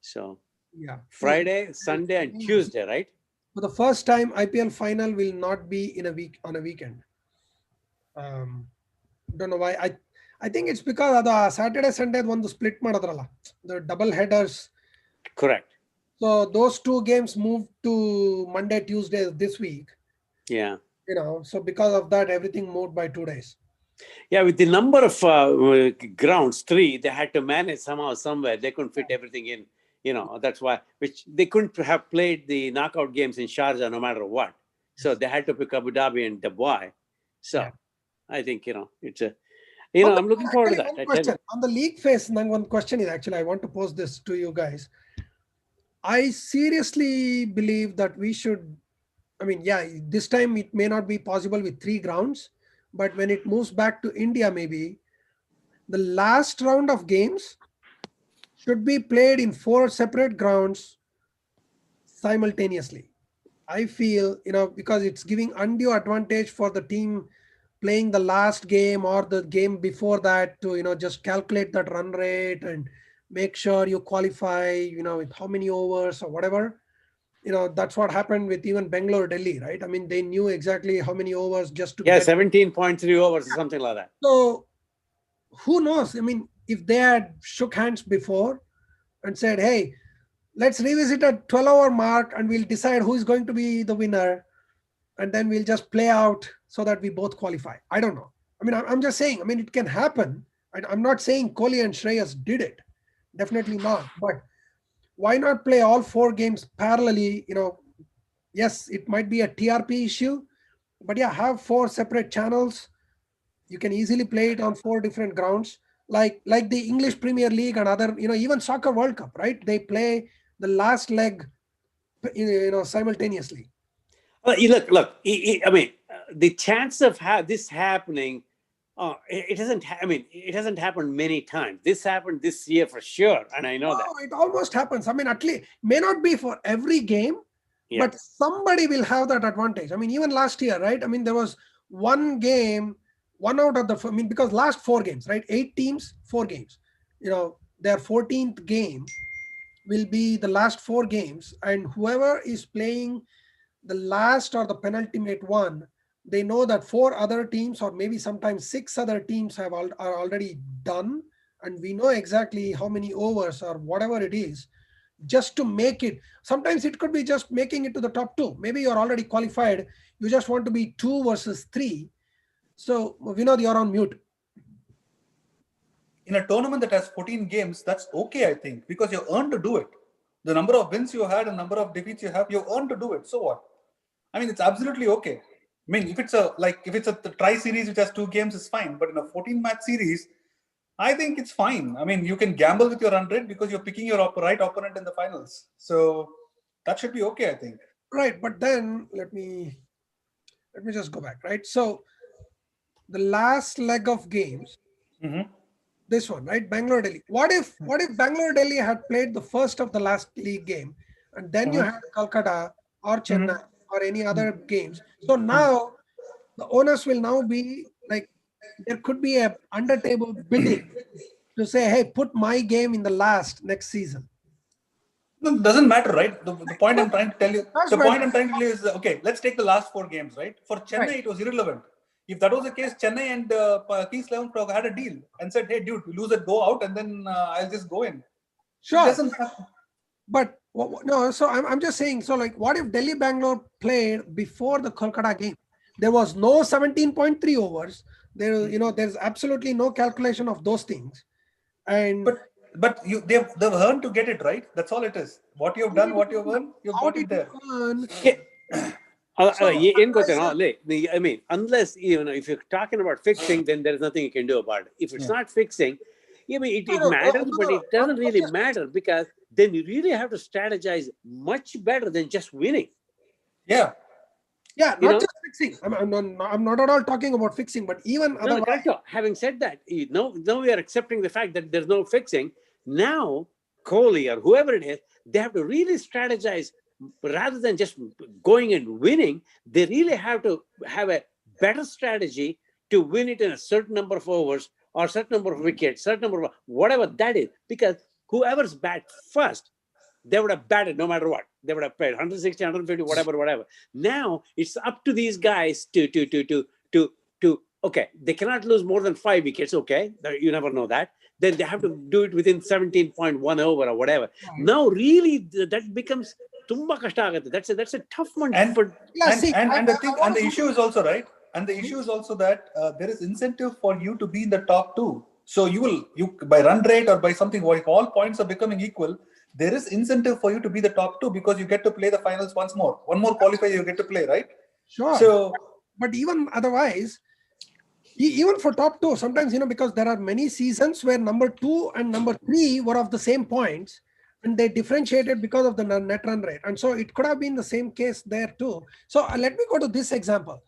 So Yeah. Friday, Sunday, and Tuesday, right? For the first time, IPL final will not be in a week on a weekend. Don't know why. I think it's because of the Saturday, Sunday one the split ಮಾಡಿದ್ರಲ್ಲ, the double headers. Correct. So those two games moved to Monday, Tuesday this week. Yeah. So because of that, everything moved by 2 days. Yeah, with the number of grounds, 3, they had to manage somehow, somewhere. They couldn't fit everything in. That's why, which they couldn't have played the knockout games in Sharjah no matter what. So they had to pick Abu Dhabi and Dubai. So Yeah. I think, it's a, I'm looking forward to that. One question. On the league phase, one question is actually, I want to pose this to you guys. I seriously believe that we should, I mean, yeah, this time it may not be possible with 3 grounds, but when it moves back to India, maybe the last round of games should be played in 4 separate grounds simultaneously. I feel, because it's giving undue advantage for the team playing the last game or the game before that to, just calculate that run rate and make sure you qualify, with how many overs or whatever. That's what happened with even Bangalore, Delhi, right? I mean, they knew exactly how many overs just to Yeah, get. 17.3 overs or something like that. So who knows? I mean, if they had shook hands before and said, hey, let's revisit at 12-hour mark and we'll decide who is going to be the winner, and then we'll just play out so that we both qualify. I don't know. I mean, I'm just saying, I mean, it can happen. I'm not saying Kohli and Shreyas did it. Definitely not. But why not play all 4 games parallelly? Yes, it might be a TRP issue, but yeah, have 4 separate channels. You can easily play it on 4 different grounds, like the English Premier League and other, even Soccer World Cup, right? They play the last leg, simultaneously. Well, look. I mean, the chance of this happening, it hasn't happened many times. This happened this year for sure, and I know that. It almost happens. I mean, at least may not be for every game, Yeah. but somebody will have that advantage. I mean, even last year, right? I mean, there was one game, one out of the, I mean, because last 4 games, right? 8 teams, 4 games. Their 14th game will be the last 4 games, and whoever is playing the last or the penultimate one, they know that 4 other teams or maybe sometimes 6 other teams are already done, and we know exactly how many overs or whatever it is, just to make it. Sometimes it could be just making it to the top 2. Maybe you're already qualified, you just want to be 2 versus 3. So Vinod, you're on mute. In a tournament that has 14 games, that's okay, I think, because you earned to do it. The number of wins you had and number of defeats you have, you earned to do it. So what? I mean, it's absolutely okay. I mean, if it's a tri series which has 2 games, it's fine. But in a 14-match series, I think it's fine. I mean, you can gamble with your run rate because you're picking your right opponent in the finals. So that should be okay, I think. Right, but then let me just go back. Right, so the last leg of games. Mm-hmm. This one, right? Bangalore Delhi. What if Bangalore Delhi had played the first of the last league game, and then you had Calcutta or Chennai or any other games? So now the onus will now be like, there could be a under table bidding to say, hey, put my game in the last next season. No, it doesn't matter, right? The point I'm trying to tell you, is, okay, let's take the last 4 games, right? For Chennai, Right. It was irrelevant. If that was the case, Chennai and Kings 11 had a deal and said, hey, dude, we lose it, go out, and then I'll just go in. Sure. It doesn't happen. But No, so I'm just saying, so like, what if Delhi Bangalore played before the Kolkata game? There was no 17.3 overs. There's absolutely no calculation of those things. And but they've earned to get it right. That's all it is. What you've done, what you've earned, you've how got did it there. you earn? ಏನ್ ಗೊತ್ತೇನೋ I mean, unless if you're talking about fixing, then there's nothing you can do about it. If it's not fixing, I mean, it matters, but it doesn't really matter, because then you really have to strategize much better than just winning. Yeah. Yeah, not just fixing. I'm not at all talking about fixing, but even No, correct. Having said that, now we are accepting the fact that there's no fixing. Now, Kohli or whoever it is, they have to really strategize rather than just going and winning. They really have to have a better strategy to win it in a certain number of overs or certain number of wickets, certain number of whatever that is. Because whoever's bat first, they would have batted no matter what. They would have played 160, 150, whatever. Now it's up to these guys to okay, they cannot lose more than 5 wickets. Okay, you never know that. Then they have to do it within 17.1 over or whatever. Now, really, that becomes tumba kashta agate. That's a tough one. And the thing, and the issue is also right. And the issue is also that there is incentive for you to be in the top 2. So you by run rate or by something, like all points are becoming equal. There is incentive for you to be the top 2 because you get to play the finals once more. One more qualifier you get to play, right? Sure. So, but even otherwise, even for top 2, sometimes, because there are many seasons where number 2 and number 3 were of the same points, and they differentiated because of the net run rate. And so it could have been the same case there too. So let me go to this example.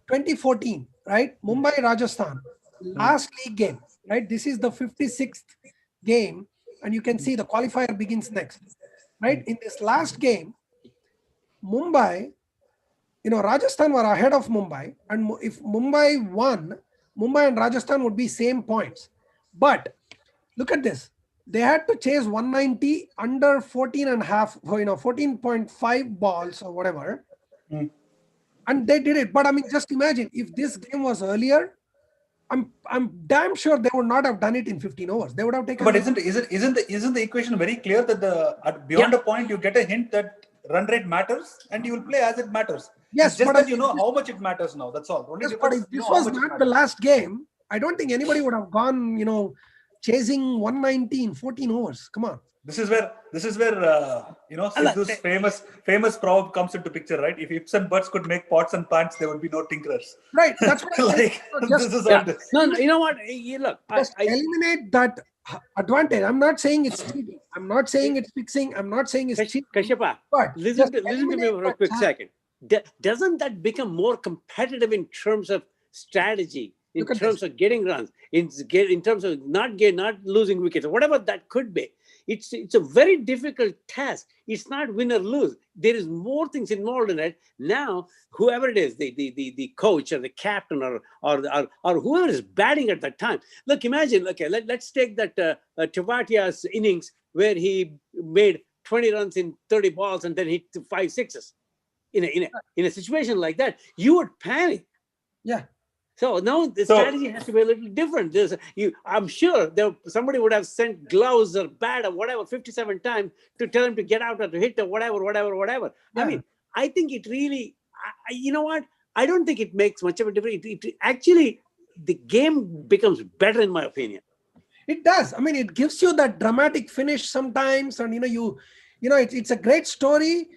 2014, right? Mumbai, Rajasthan, last league game, right? This is the 56th game, and you can see the qualifier begins next, right? In this last game, Mumbai, Rajasthan were ahead of Mumbai, and if Mumbai won, Mumbai and Rajasthan would be same points. But look at this. They had to chase 190 under 14 and a half, 14.5 balls or whatever. And they did it. But I mean, just imagine if this game was earlier, I'm damn sure they would not have done it in 15 overs. They would have taken. But isn't the equation very clear that beyond a point you get a hint that run rate matters and you will play as it matters? Yes, it's just that you know how much it matters now. That's all. Yes, but if this was not the last game, I don't think anybody would have gone, chasing 190 in 14 overs. Come on. This is where Sidhu's famous proverb comes into picture, right? If ifs and buts could make pots and pans, there would be no tinkerers. Right. That's what this is all this. No, you know what? Look, eliminate that advantage. I'm not saying it's cheating. I'm not saying it's fixing. I'm not saying it's cheating. Kashyapa, listen to me for a quick second. Doesn't that become more competitive in terms of strategy, in terms of getting runs, in terms of not losing wickets, or whatever that could be? It's a very difficult task. It's not win or lose. There is more things involved in it. Now, whoever it is, the coach or the captain or whoever is batting at that time. Look, imagine. Okay, let's take that Tevatia's innings where he made 20 runs in 30 balls and then hit 5 sixes. In a situation like that, you would panic. Yeah. So now the strategy has to be a little different. I'm sure somebody would have sent gloves or bat or whatever 57 times to tell him to get out or to hit or whatever. Yeah. I mean, I think it really, you know what? I don't think it makes much of a difference. Actually, the game becomes better in my opinion. It does. I mean, it gives you that dramatic finish sometimes, and it's a great story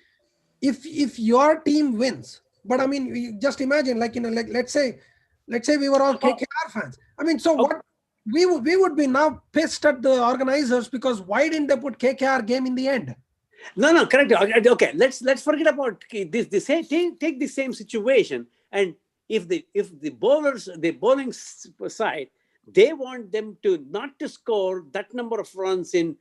if your team wins. But I mean, you just imagine, let's say we were all KKR fans. I mean, so what we would be now pissed at the organizers because why didn't they put KKR game in the end? No, correct. Okay, let's forget about this. Take the same situation, and if the bowling side, they want them to not to score that number of runs in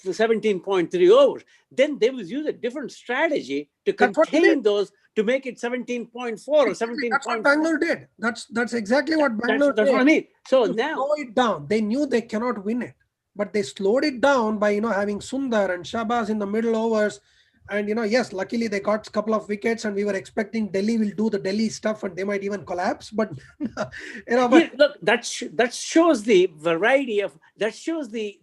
17.3 overs, then they will use a different strategy to contain those to make it 17.4 or 17. That's what Bangalore did. That's exactly what Bangalore did. That's what I mean. So now slow it down. They knew they cannot win it, but they slowed it down by having Sundar and Shabazz in the middle overs. And yes, luckily they got a couple of wickets, and we were expecting Delhi will do the Delhi stuff and they might even collapse. But look, that shows the variety of, that shows the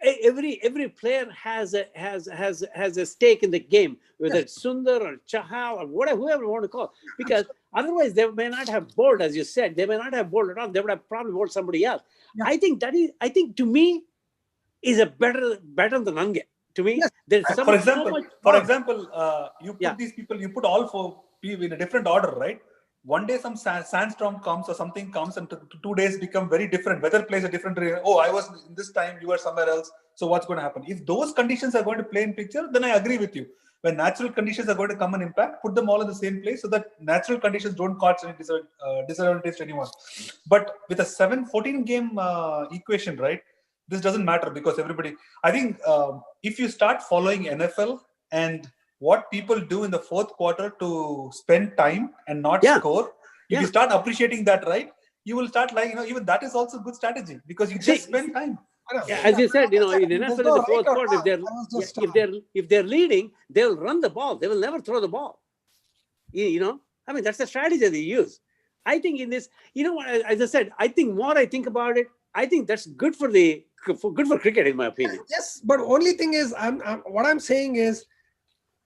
every player has a stake in the game, whether it's Sundar or Chahal or whatever, whoever you want to call, because otherwise they may not have bowled, as you said, they may not have bowled at all. They would have probably bowled somebody else. Yeah. I think to me is a better than Nange. To me, Yes. there's For example, you put Yeah. these people, you put all four people in a different order, right? One day some sandstorm comes or something comes, and 2 days become very different. Weather plays a different. Oh, I was in this time, you were somewhere else. So what's going to happen? If those conditions are going to play in picture, then I agree with you. When natural conditions are going to come and impact, put them all in the same place so that natural conditions don't cause any disadvantage to anyone. But with a 14 game equation, right? This doesn't matter because everybody. I think if you start following NFL and what people do in the fourth quarter to spend time and not score, if you start appreciating that, right, you will start like, even that is also good strategy because you just spend time. Yeah, as you said, in NFL in the fourth quarter, if they're leading, they'll run the ball. They will never throw the ball. I mean, that's the strategy they use. I think in this, as I said, I think more I think about it, I think that's good for cricket, in my opinion. Yes, but only thing is, what I'm saying is,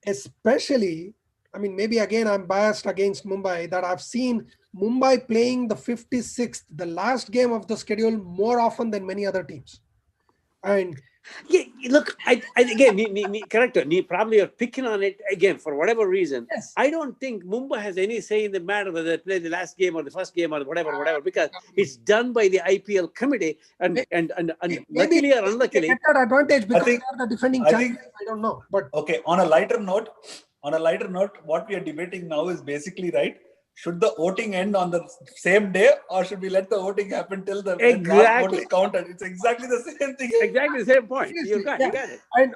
especially, I mean, maybe again I'm biased against Mumbai, that I've seen Mumbai playing the 56th, the last game of the schedule, more often than many other teams. And yeah, look, again, correct. Probably you're picking on it again for whatever reason. Yes. I don't think Mumbai has any say in the matter whether they play the last game or the first game or whatever, because it's done by the IPL committee, and luckily or unluckily, get that advantage because they are the defending champions. I don't know, but okay. On a lighter note, what we are debating now is basically, right, should the voting end on the same day or should we let the voting happen till the last vote is counted? It's exactly the same thing. Exactly the same point. You got it. And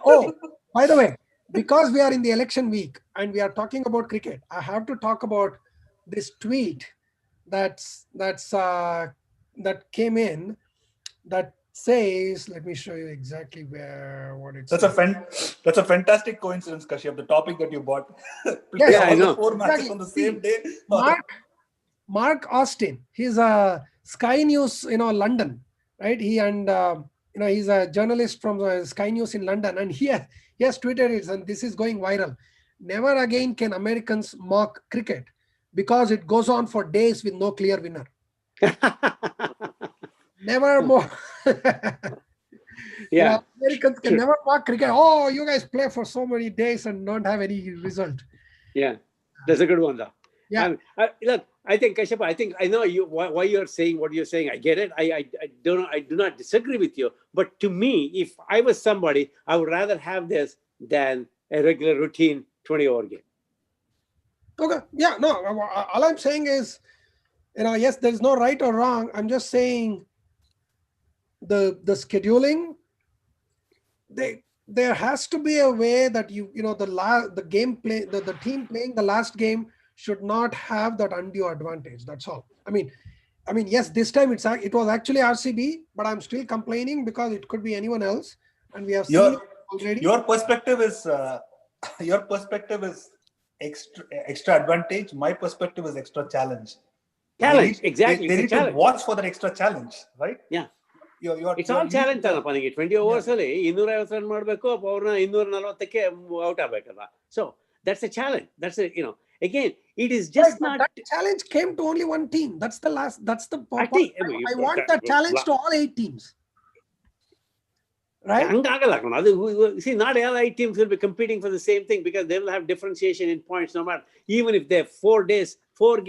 by the way, because we are in the election week and we are talking about cricket, I have to talk about this tweet that came in that says, let me show you exactly what it says. That's a fantastic coincidence, Kashyap, the topic that you bought. Yes, I know. 4 matches on the same day. Mark Austin, he's a Sky News, London, right? He's a journalist from Sky News in London, and he has tweeted it, and this is going viral. Never again can Americans mock cricket because it goes on for days with no clear winner. Never more. Yeah. Americans can never mock cricket. Oh, you guys play for so many days and don't have any result. Yeah, that's a good one, though. Yeah. Look, I think, Kashyap, I know why you're saying what you're saying. I get it. I do not disagree with you. But to me, if I was somebody, I would rather have this than a regular routine 20-over game. Okay. Yeah. No. All I'm saying is, yes, there's no right or wrong. I'm just saying the scheduling. There has to be a way that the game play the team playing the last game should not have that undue advantage. That's all. I mean, yes, this time it was actually RCB, but I'm still complaining because it could be anyone else, and we have seen it already. Your perspective is extra advantage. My perspective is extra challenge. Exactly. They need to watch for that extra challenge, right? Yeah. It's all challenge. 20 overs ಅಲ್ಲಿ 250 run ಮಾಡಬೇಕು, ಅವ್ರನ್ನ 240ಕ್ಕೆ out ಆಗಬೇಕಲ್ಲ. So that's a challenge. That's again, it is just not. That challenge came to only one team. That's the point. I want that challenge to all 8 teams. Right? See, not all 8 teams will be competing for the same thing because they will have differentiation in points no matter. Even if they have 4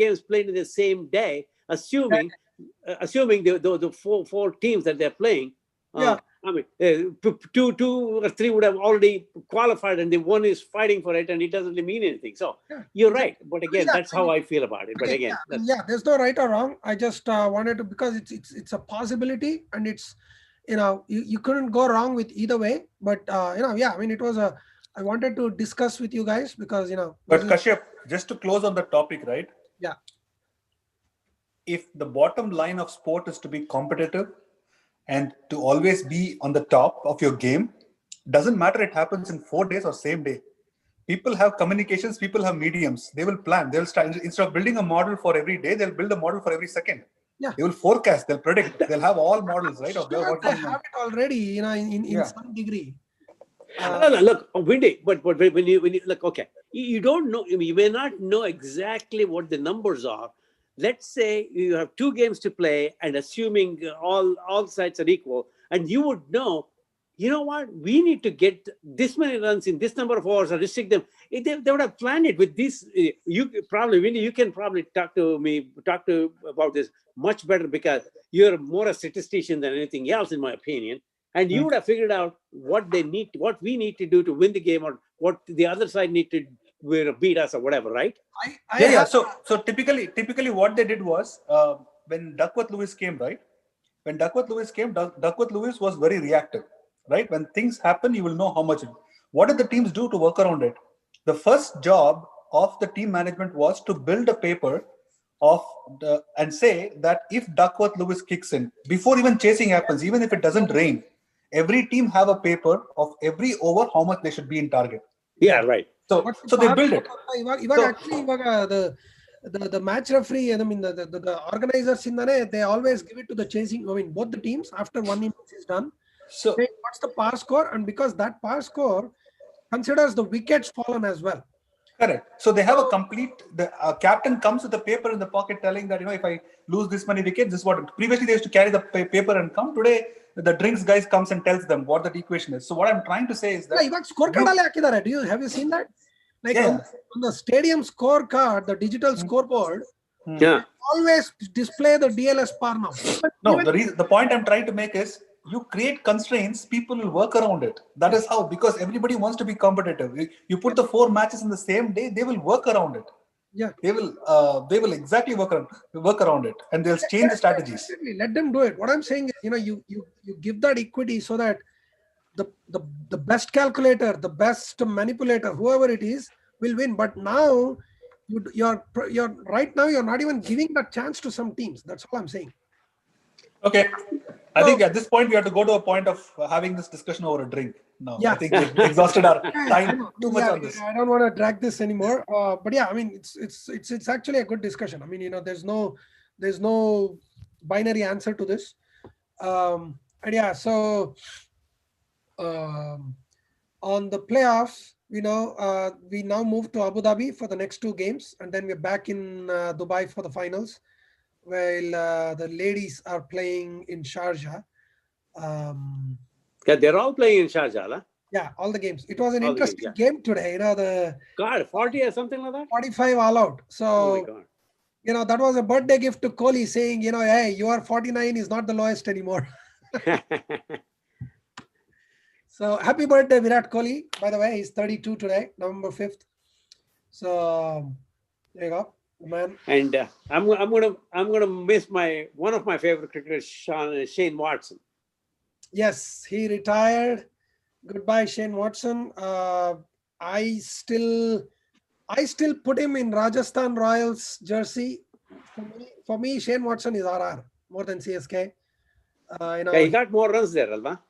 games played in the same day, assuming the four teams that they're playing, I mean, 2 or 3 would have already qualified, and the one is fighting for it, and it doesn't mean anything. So you're right, but again, that's how I feel about it. But again, there's no right or wrong. I just wanted to, because it's a possibility, and it's you couldn't go wrong with either way. But I mean, it was I wanted to discuss with you guys because But Kashyap, just to close on the topic, right? Yeah. If the bottom line of sport is to be competitive and to always be on the top of your game, doesn't matter it happens in 4 days or same day. People have communications, people have mediums. They will plan. They'll start, instead of building a model for every day, they'll build a model for every second. Yeah. They will forecast. They'll predict. They'll have all models, right? Of Sure, what's they going on. have it already, in Yeah. some degree. No, look, Windy, but when you look, okay, you don't know, you may not know exactly what the numbers are. Let's say you have 2 games to play, and assuming all sides are equal, and you would know, you know what, we need to get this many runs in this number of overs or restrict them. They would have planned it with this. You probably, Windy, you can probably talk to about this much better, because you're more a statistician than anything else, in my opinion. And you would have figured out what we need to do to win the game, or what the other side need to beat us, or whatever, right? Yeah. So typically what they did was, when Duckworth Lewis came, right? When Duckworth Lewis came, Duckworth Lewis was very reactive, right? When things happen, you will know how much. What did the teams do to work around it? The first job of the team management was to build a paper and say that if Duckworth Lewis kicks in, before even chasing happens, even if it doesn't rain, every team have a paper of every over how much they should be in target. Yeah, right. So they build it. Actually, the match referee, I mean the organizers they always give it to the chasing. I mean, both the teams, after one innings is done, So say what's the par score, and because that par score considers the wickets fallen as well. correct. So they have a complete. The captain comes with a paper in the pocket telling that, if I lose this many wickets, this is what. Previously they used to carry the paper and come. Today the drinks guys comes and tells them what that equation is. So what I'm trying to say is that Have you seen that? Like Yeah. on the stadium scorecard, the digital scoreboard, Yeah. always display the DLS par now. No, the point I'm trying to make is, you create constraints, people will work around it. That is how, because everybody wants to be competitive. You put the 4 matches in the same day, they will work around it. Yeah, They will exactly work around it, and they'll change the strategies. definitely. Let them do it. What I'm saying is, you give that equity so that the best calculator, the best manipulator, whoever it is, will win. But now you're right now you're not even giving that chance to some teams. That's all I'm saying. Okay. I think at this point we have to go to a point of having this discussion over a drink. No, Yeah. I think we've exhausted our time too much on this. I don't want to drag this anymore. But yeah, I mean, it's actually a good discussion. I mean, there's no binary answer to this. And yeah, so on the playoffs, we now move to Abu Dhabi for the next 2 games, and then we're back in Dubai for the finals, while the ladies are playing in Sharjah. Yeah, they're all playing in Sharjah, huh? Yeah, all the games. It was an All the games, interesting game today. The God, 40 or something like that. 45 all out. Oh So, my God. that was a birthday gift to Kohli, saying, hey, your 49 is not the lowest anymore. So happy birthday, Virat Kohli. By the way, he's 32 today, November 5th. So there you go, man. And I'm gonna miss one of my favorite cricketers, Shane Watson. Yes, he retired. Goodbye, Shane Watson. I still put him in Rajasthan Royals jersey. For me, Shane Watson is RR more than CSK. Yeah, he got more runs there, Alva.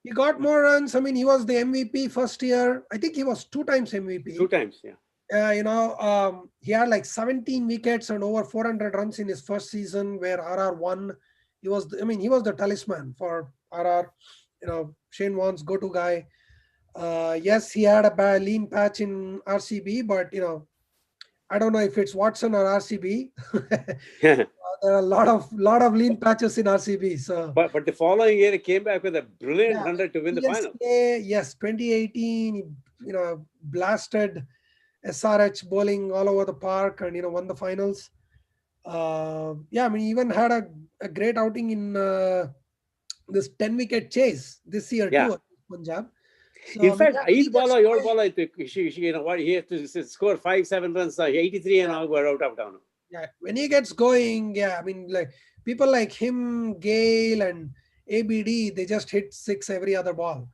He got more runs. I mean, he was the MVP first year. I think he was 2 times MVP. 2 times, yeah. He had like 17 wickets and over 400 runs in his first season, where RR won. He was the talisman for RR. Shane Warne's go-to guy. Yes, he had a bad lean patch in RCB, but I don't know if it's Watson or RCB. There are a lot of lean patches in RCB. So, but the following year he came back with a brilliant 100 to win the final. Yes, 2018, he blasted SRH bowling all over the park and won the finals. Yeah, I mean, he even had a great outing in this 10-wicket chase this year too at Punjab. So, in fact, your ball, he has to score 5-7 runs, 83 and all were out of town. Yeah, when he gets going, yeah, I mean, like people like him, Gale and ABD, they just hit 6 every other ball.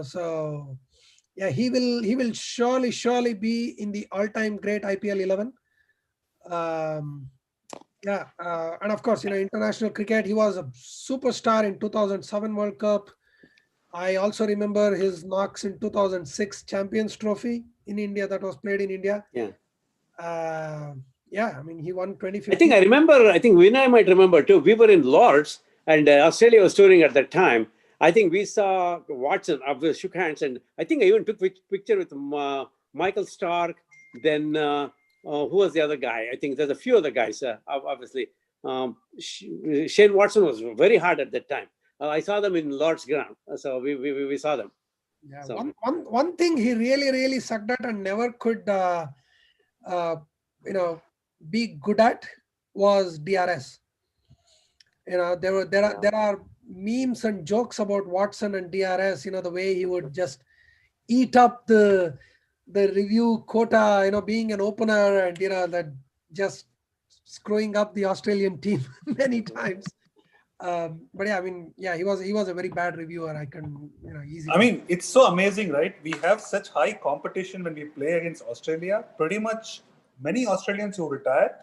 So yeah, he will surely be in the all-time great IPL 11. And of course, international cricket, he was a superstar in 2007 World Cup. I also remember his knocks in 2006 Champions Trophy in India that was played in India. Yeah. Yeah, I mean, he won I 2015. think I remember, I think Vinay might remember too. We were in Lords and Australia was touring at that time. I think we saw Watson, we shook hands, and I think I even took picture with Michael Stark. Then who was the other guy? I think there's a few other guys, obviously. Shane Watson was very hard at that time. I saw them in Lord's ground. So we saw them. Yeah, So, one thing he really sucked at and never could, you know, be good at was DRS. You know, there are memes and jokes about Watson and DRS. You know, the way he would just eat up the review quota. You know, being an opener and that just screwing up the Australian team many times. But yeah, I mean, yeah, he was a very bad reviewer. I can easily. I mean, it's so amazing, right? We have such high competition when we play against Australia. Pretty much many Australians who retire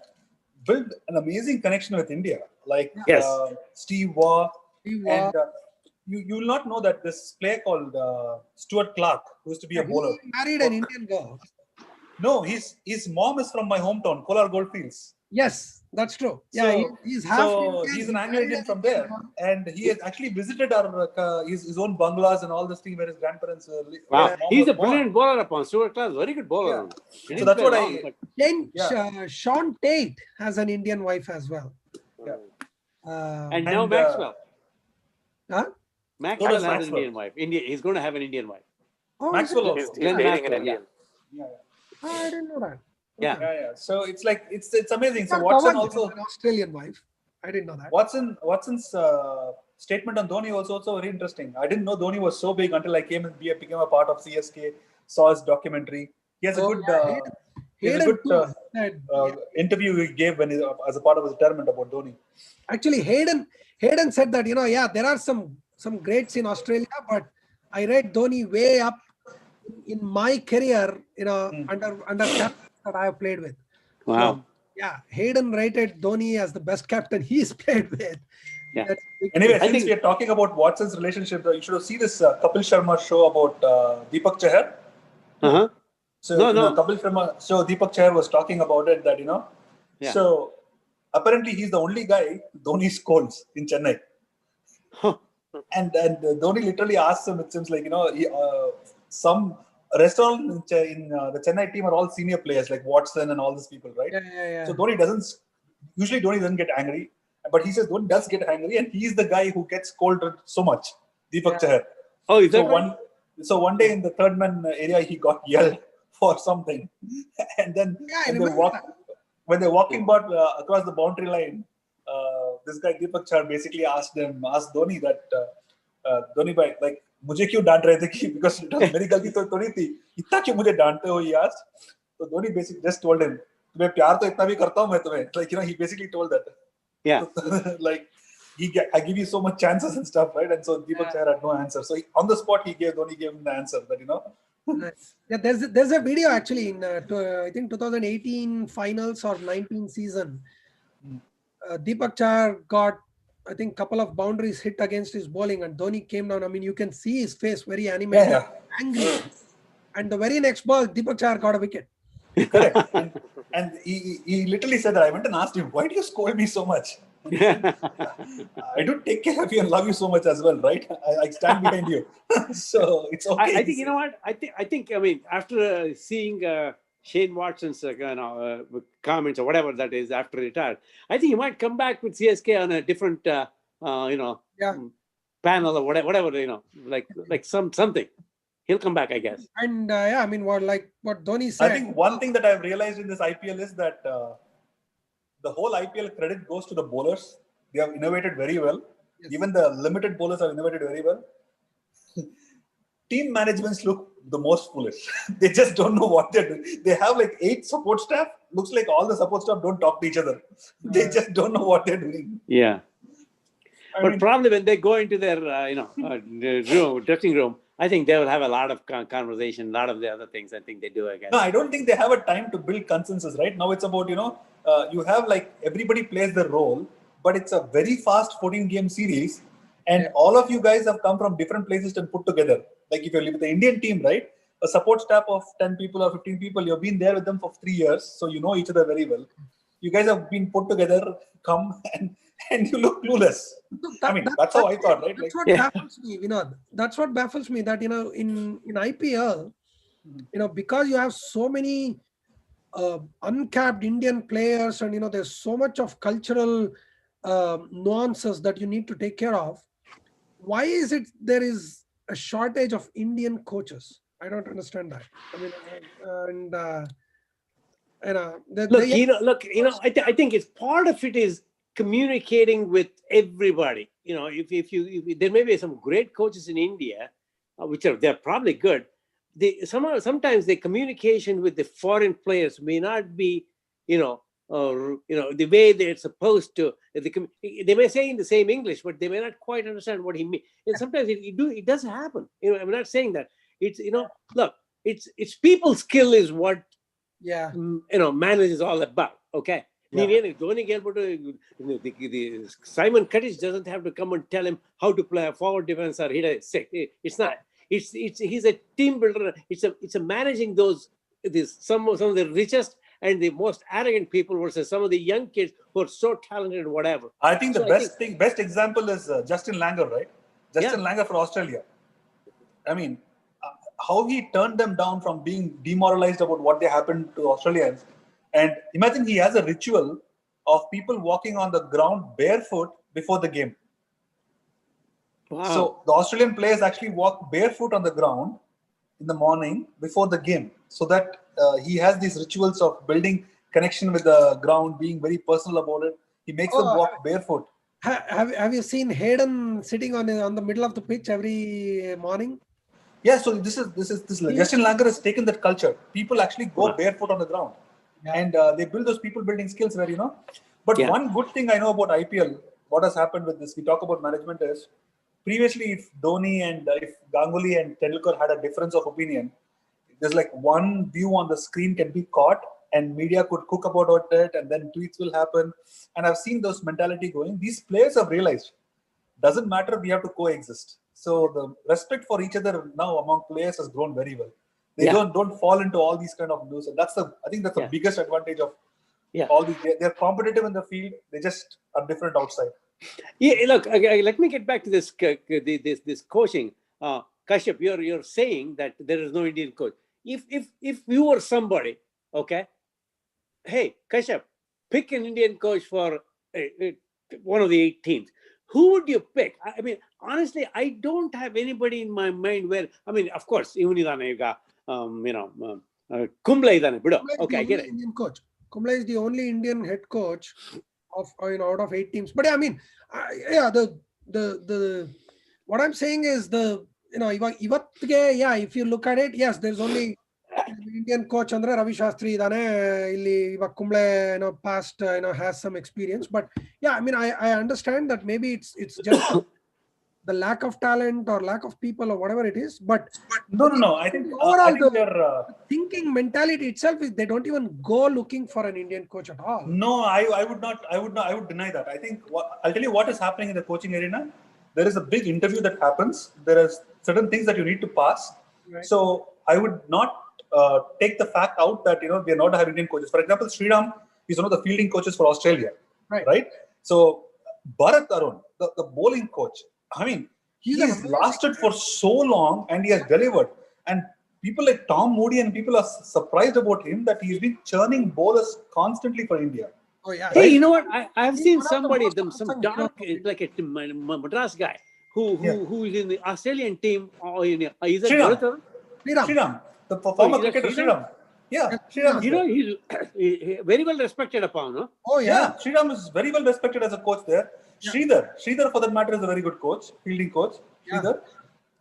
build an amazing connection with India, like yes. Steve Waugh. He And you will not know that this player called Stuart Clark, who used to be a bowler. He married an Indian girl. No, his mom is from my hometown, Kolar Goldfields. Yes, that's true. Yeah, he's half so Indian. he's an Anglo-Indian from there, and he has actually visited our his own bungalows and all this thing where his grandparents were. Wow, he's a brilliant bowler upon Stuart Clark, very good bowler. Yeah. So that's what Sean Tate has an Indian wife as well. Yeah. And now Maxwell. Huh? Maxwell has an Indian wife. He's going to have an Indian wife. Oh, Maxwell He's dating an Indian. Yeah. I didn't know that. Yeah. So it's like it's amazing. So Watson also an Australian wife. I didn't know that. Watson's statement on Dhoni was also very interesting. I didn't know Dhoni was so big until I became a part of CSK, saw his documentary. He has a good interview he gave as a part of his retirement about Dhoni. Actually, Hayden said that there are some greats in Australia, but I rate Dhoni way up in my career. Under captains that I have played with. Wow. So, yeah, Hayden rated Dhoni as the best captain he's played with. Yeah. Anyway, since we are talking about Watson's relationship, you should have seen this Kapil Sharma show about Deepak Chahar. Uh-huh. So Kapil Sharma show, Deepak Chahar was talking about it that Yeah. So apparently he's the only guy Dhoni scolds in Chennai. Huh. And Dhoni literally asks him, it seems like some restaurant in the Chennai team are all senior players like Watson and all these people, right? Yeah. So Dhoni doesn't get angry, but he says Dhoni does get angry, and he's the guy who gets scolded so much. Deepak Chahar. Oh, is that right? So one day in the third man area, he got yelled for something, and then when they're walking across the boundary line, this guy Deepak Chahar basically asked Dhoni that Dhoni bhai, like, मुझे क्यों डांट रहे थे कि because मेरी गलती तो नहीं थी, इतना क्यों मुझे डांटते हो, he asked. So Dhoni basically just told him, तुम्हें प्यार तो इतना भी करता हूँ मैं तुम्हें, like he basically told that. Yeah. Like I give you so much chances and stuff, right? And so Deepak Chahar had no answer. So on the spot Dhoni gave him the answer that Yeah, there's a video actually in I think 2018 finals or 19 season. Deepak Chahar got, I think, couple of boundaries hit against his bowling, and Dhoni came down. I mean, you can see his face very animated, angry. And the very next ball, Deepak Chahar got a wicket. Correct. And he literally said that. I went and asked him, why do you scold me so much? I do take care of you and love you so much as well, right? I stand behind you. So it's okay. I think, you know what? I think, I mean, after seeing Shane Watson's comments or whatever that is after retired, I think he might come back with CSK on a different, panel or whatever, like something. He'll come back, I guess. And I mean, what Dhoni said. I think one thing that I've realized in this IPL is that the whole IPL credit goes to the bowlers. They have innovated very well. Yes. Even the limited bowlers have innovated very well. Team managements look the most foolish. They just don't know what they're doing. They have like 8 support staff. Looks like all the support staff don't talk to each other. They just don't know what they're doing. Yeah. But probably when they go into their, dressing room, I think they will have a lot of conversation, a lot of the other things I think they do, I guess. No, I don't think they have a time to build consensus, right? Now it's about, you have like everybody plays their role, but it's a very fast 14-game series. And all of you guys have come from different places and put together. Like if you live with the Indian team, right? A support staff of 10 people or 15 people, you've been there with them for 3 years. So you know each other very well. You guys have been put together, come and you look clueless. Look, I mean, that's how I thought, right? That's Like, what Yeah. baffles me, Vinod. That's what baffles me, that in IPL, because you have so many uncapped Indian players, and there's so much of cultural nuances that you need to take care of. Why is it there is a shortage of Indian coaches? I don't understand that. I mean, Look, yeah, I think it's part of it is communicating with everybody. If there may be some great coaches in India, they're probably good. Sometimes the communication with the foreign players may not be, the way they're supposed to. They may say in the same English, but they may not quite understand what he means. And sometimes it does happen. I'm not saying that. It's look, it's people skill is what yeah, manage is all about. Okay. Simon Curtis doesn't have to come and tell him how to play a forward defense or hit a six. It's not. He's a team builder. It's a managing some of the richest and the most arrogant people versus some of the young kids who are so talented and whatever. I think the best example is Justin Langer, right? Justin Langer for Australia. I mean, how he turned them down from being demoralized about what they happened to Australians. And imagine he has a ritual of people walking on the ground barefoot before the game. Wow. So the Australian players actually walk barefoot on the ground in the morning before the game, so that he has these rituals of building connection with the ground, being very personal about it. He makes them walk barefoot. Have you seen Hayden sitting on the middle of the pitch every morning? Yeah, so this is Justin Langer has taken that culture. People actually go barefoot on the ground, and they build those people building skills where But one good thing I know about IPL, what has happened with this, we talk about management, is previously if Dhoni and if Ganguly and Tendulkar had a difference of opinion, there's like one view on the screen can be caught, and media could cook about it, and then tweets will happen. And I've seen those mentality going. These players have realized doesn't matter, we have to coexist. So the respect for each other now among players has grown very well. They don't fall into all these kind of news, and I think that's the biggest advantage of all these. They're competitive in the field. They just are different outside. Yeah, look. Let me get back to this coaching. Kashyap, you're saying that there is no Indian coach. If you were somebody, okay, hey Kashyap, pick an Indian coach for one of the 8 teams. Who would you pick? I mean, honestly, I don't have anybody in my mind where. I mean, of course, Kumble idane bido. Okay, I get it. Indian coach. Kumble is the only Indian head coach of out of 8 teams. But I mean, the what I'm saying is if you look at it, yes, there's only Indian coach andre Ravi Shastri idane illi iva Kumble past has some experience. But I mean, I understand that maybe it's just the lack of talent or lack of people or whatever it is. But no. I think overall the thinking mentality itself is they don't even go looking for an Indian coach at all. No, I would not. I would deny that. I think I'll tell you what is happening in the coaching arena. There is a big interview that happens. There are certain things that you need to pass. Right. So I would not take the fact out that we are not having Indian coaches. For example, Sriram is one of the fielding coaches for Australia. Right? So Bharat Arun, the bowling coach, I mean, he's lasted for so long and he has delivered. And people like Tom Moody and people are surprised about him that he's been churning bowlers constantly for India. Oh yeah. Hey, you know what? I've seen somebody, some dark, like a Madras guy who is in the Australian team. Is that Bharat? Sriram, the former cricketer Sriram. Yeah, Sriram. He's very well respected upon, no? Oh yeah. Sriram is very well respected as a coach there. Sridhar for that matter is a very good coach, fielding coach. Sridhar.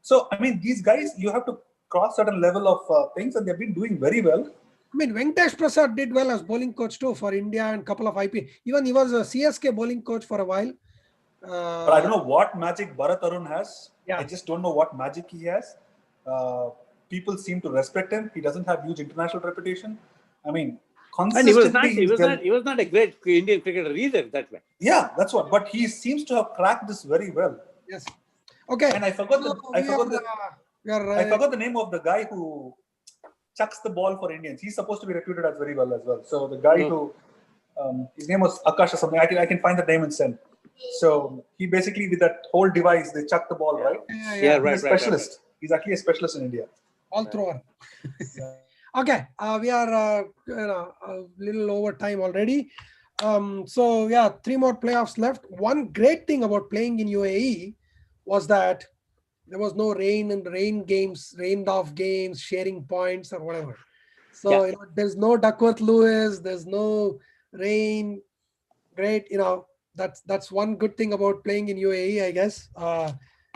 So I mean, these guys, you have to cross certain level of things, and they've been doing very well. I mean, Venkatesh Prasad did well as bowling coach too for India and couple of IPL. Even he was a CSK bowling coach for a while. But I don't know what magic Bharat Arun has. Yeah. I just don't know what magic he has. People seem to respect him. He doesn't have huge international reputation. I mean, consistently. And he was not a great Indian cricketer either that way. Yeah, that's what. But he seems to have cracked this very well. Yes. Okay. And I forgot the name of the guy who chucks the ball for Indians. He's supposed to be reputed as very well as well. So the guy who His name was Akash or something. I can find the name and send. So he basically, with that whole device, they chuck the ball, right? Yeah, He's a specialist. He's actually a specialist in India. All thrower. Okay, we are a little over time already. So yeah, 3 more playoffs left. One great thing about playing in UAE was that there was no rain and rain games, rained off games, sharing points or whatever. So there's no Duckworth Lewis, there's no rain. Great, that's one good thing about playing in UAE, I guess.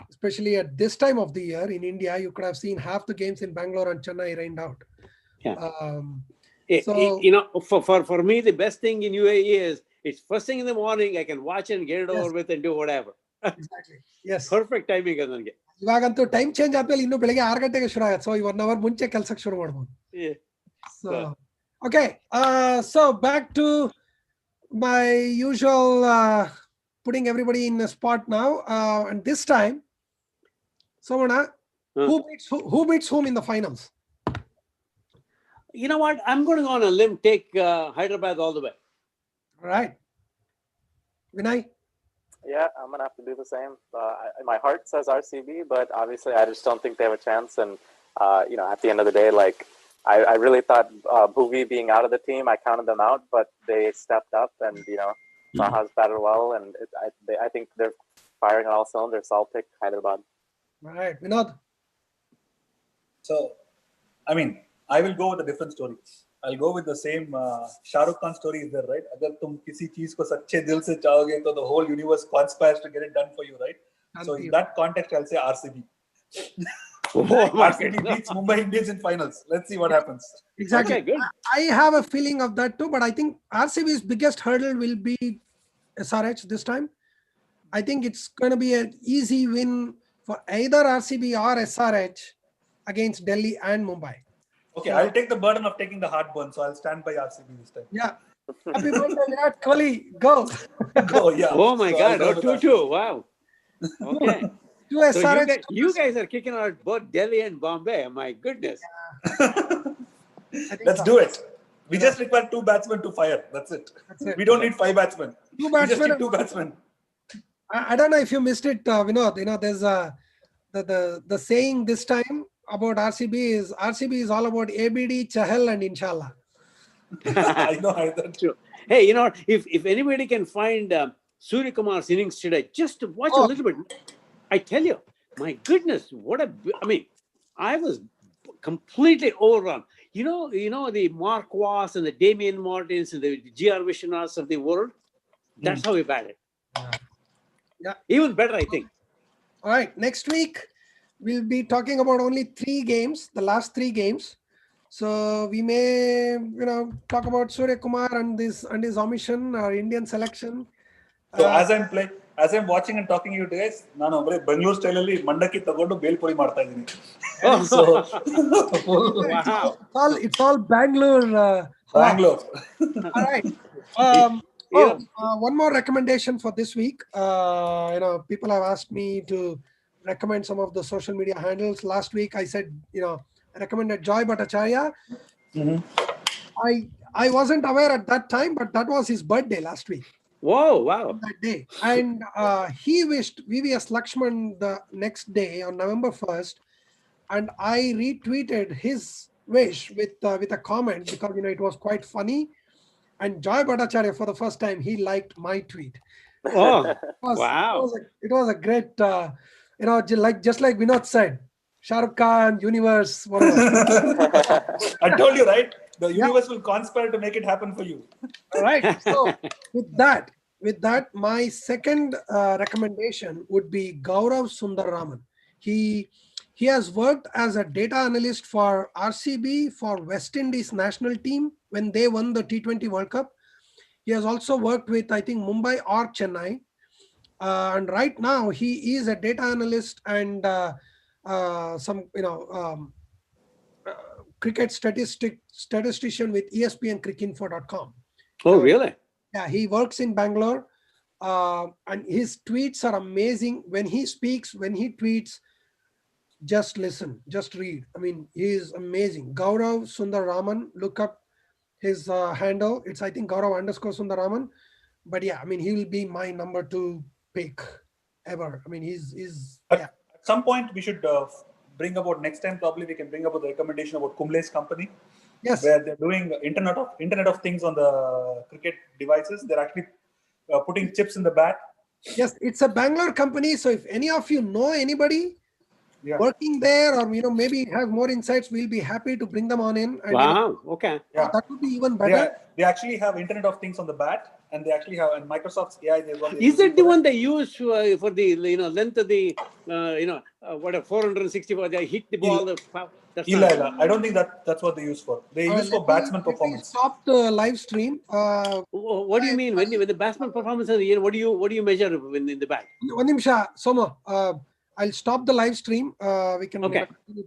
Especially at this time of the year in India, you could have seen half the games in Bangalore and Chennai rained out. Yeah. So for me, the best thing in UAE is it's first thing in the morning. I can watch and get it over with and do whatever. Exactly. Yes. Perfect timing ನನಗೆ. ಇವಾಗಂತೂ time change ಆದ್ಮೇಲೆ ಇನ್ನು ಬೆಳಗ್ಗೆ 6 ಗಂಟೆಗೆ ಶುರು ಆಗುತ್ತೆ. So 1 hour ಮುಂಚೆ ಕೆಲಸಕ್ಕೆ ಶುರು ಮಾಡ್ಬೋದು. So okay. So back to my usual putting everybody in a spot now. And this time, Somana, who beats whom in the finals? You know what? I'm going to go on a limb, take Hyderabad all the way. All right. Vinay? Yeah, I'm going to have to do the same. My heart says RCB, but obviously I just don't think they have a chance. And, at the end of the day, like, I really thought Bhuvi being out of the team, I counted them out, but they stepped up and, Saha's batted well. And I think they're firing on all cylinders. So I'll pick Hyderabad. All right. Vinod? So, I mean, I will go with a different story. I'll go with the same Shah Rukh Khan story is there, right? Agar tum kisi cheez ko sache dil se chahoge, to the whole universe conspires to get it done for you, right? So in that context, I'll say RCB. RCB beats Mumbai Indians in finals. Let's see what happens. Exactly. Okay, good. I have a feeling of that too, but I think RCB's biggest hurdle will be SRH this time. I think it's going to be an easy win for either RCB or SRH against Delhi and Mumbai. Okay, I'll take the burden of taking the heartburn, so I'll stand by RCB this time. Yeah. Happy birthday, Virat Kohli. Go. Go, yeah. Oh my God. 2-2. Wow. Okay. To So SRH. you guys are kicking out both Delhi and Bombay. My goodness. Let's do it. We just require 2 batsmen to fire. That's it. We don't need 5 batsmen. 2 We just batsmen. need 2 batsmen. I don't know if you missed it, Vinod. There's the saying this time about RCB is all about ABD, Chahal, and Inshallah. I know that. True. Hey, if anybody can find Surya Kumar's innings today, just to watch a little bit, I tell you, my goodness, I was completely overrun. The Mark Wass and the Damian Martins and the GR Vishwanaths of the world, that's how we batted. Yeah. Even better, I think. All right. Next week, we'll be talking about only 3 games, the last 3 games. So we may, talk about Surya Kumar and his omission, our Indian selection. So as I'm watching and talking to you guys, ನಾನು Bengaluru style ಅಲ್ಲಿ ಮಂಡಕ್ಕಿ ತಗೊಂಡು ಬೇಲ್ಪುರಿ ಮಾಡ್ತಾ ಇದ್ದೀನಿ. So Wow. It's all Bangalore. Bangalore. All right. One more recommendation for this week. People have asked me to recommend some of the social media handles. Last week I said, I recommended Joy Bhattacharya. Mm-hmm. I wasn't aware at that time, but that was his birthday last week. Whoa, wow. That day. And he wished VVS Lakshman the next day on November 1st. And I retweeted his wish with a comment because, it was quite funny. And Joy Bhattacharya, for the first time, he liked my tweet. Oh, Wow. It was a great, just like Vinod said, Shah Rukh Khan, universe, whatever. I told you, right? The universe will conspire to make it happen for you. All right. So with that, my second recommendation would be Gaurav Sundararaman. He has worked as a data analyst for RCB, for West Indies national team when they won the T20 World Cup. He has also worked with, I think, Mumbai or Chennai. And right now he is a data analyst and some, cricket statistician with ESPNcricinfo.com. Oh, really? Yeah, he works in Bangalore. And his tweets are amazing. When he speaks, when he tweets, just listen, just read. I mean, he is amazing. Gaurav Sundararaman, look up his handle. It's I think Gaurav_Sundaraman. But yeah, I mean he will be my number 2 pick ever. I mean he's At, yeah. at some point, we should bring about next time. Probably we can bring about the recommendation about Kumle's company, Yes. where they're doing Internet of Things on the cricket devices. They're actually putting chips in the bat. Yes, it's a Bangalore company. So if any of you know anybody Yeah, working there, or maybe have more insights, we'll be happy to bring them on in. And Wow. Okay. yeah. that would be even better. They actually have Internet of Things on the bat, and they actually have and Microsoft's AI. They're Is it the one they use for the length of the what a 464? They hit the ball. That's not. Ila. I don't think that's what they use for. They use for batsman Let me performance. stop the live stream. What do you mean when the batsman performance? What do you measure in the bat? One nimsha, Soma. I'll stop the live stream. We can Okay.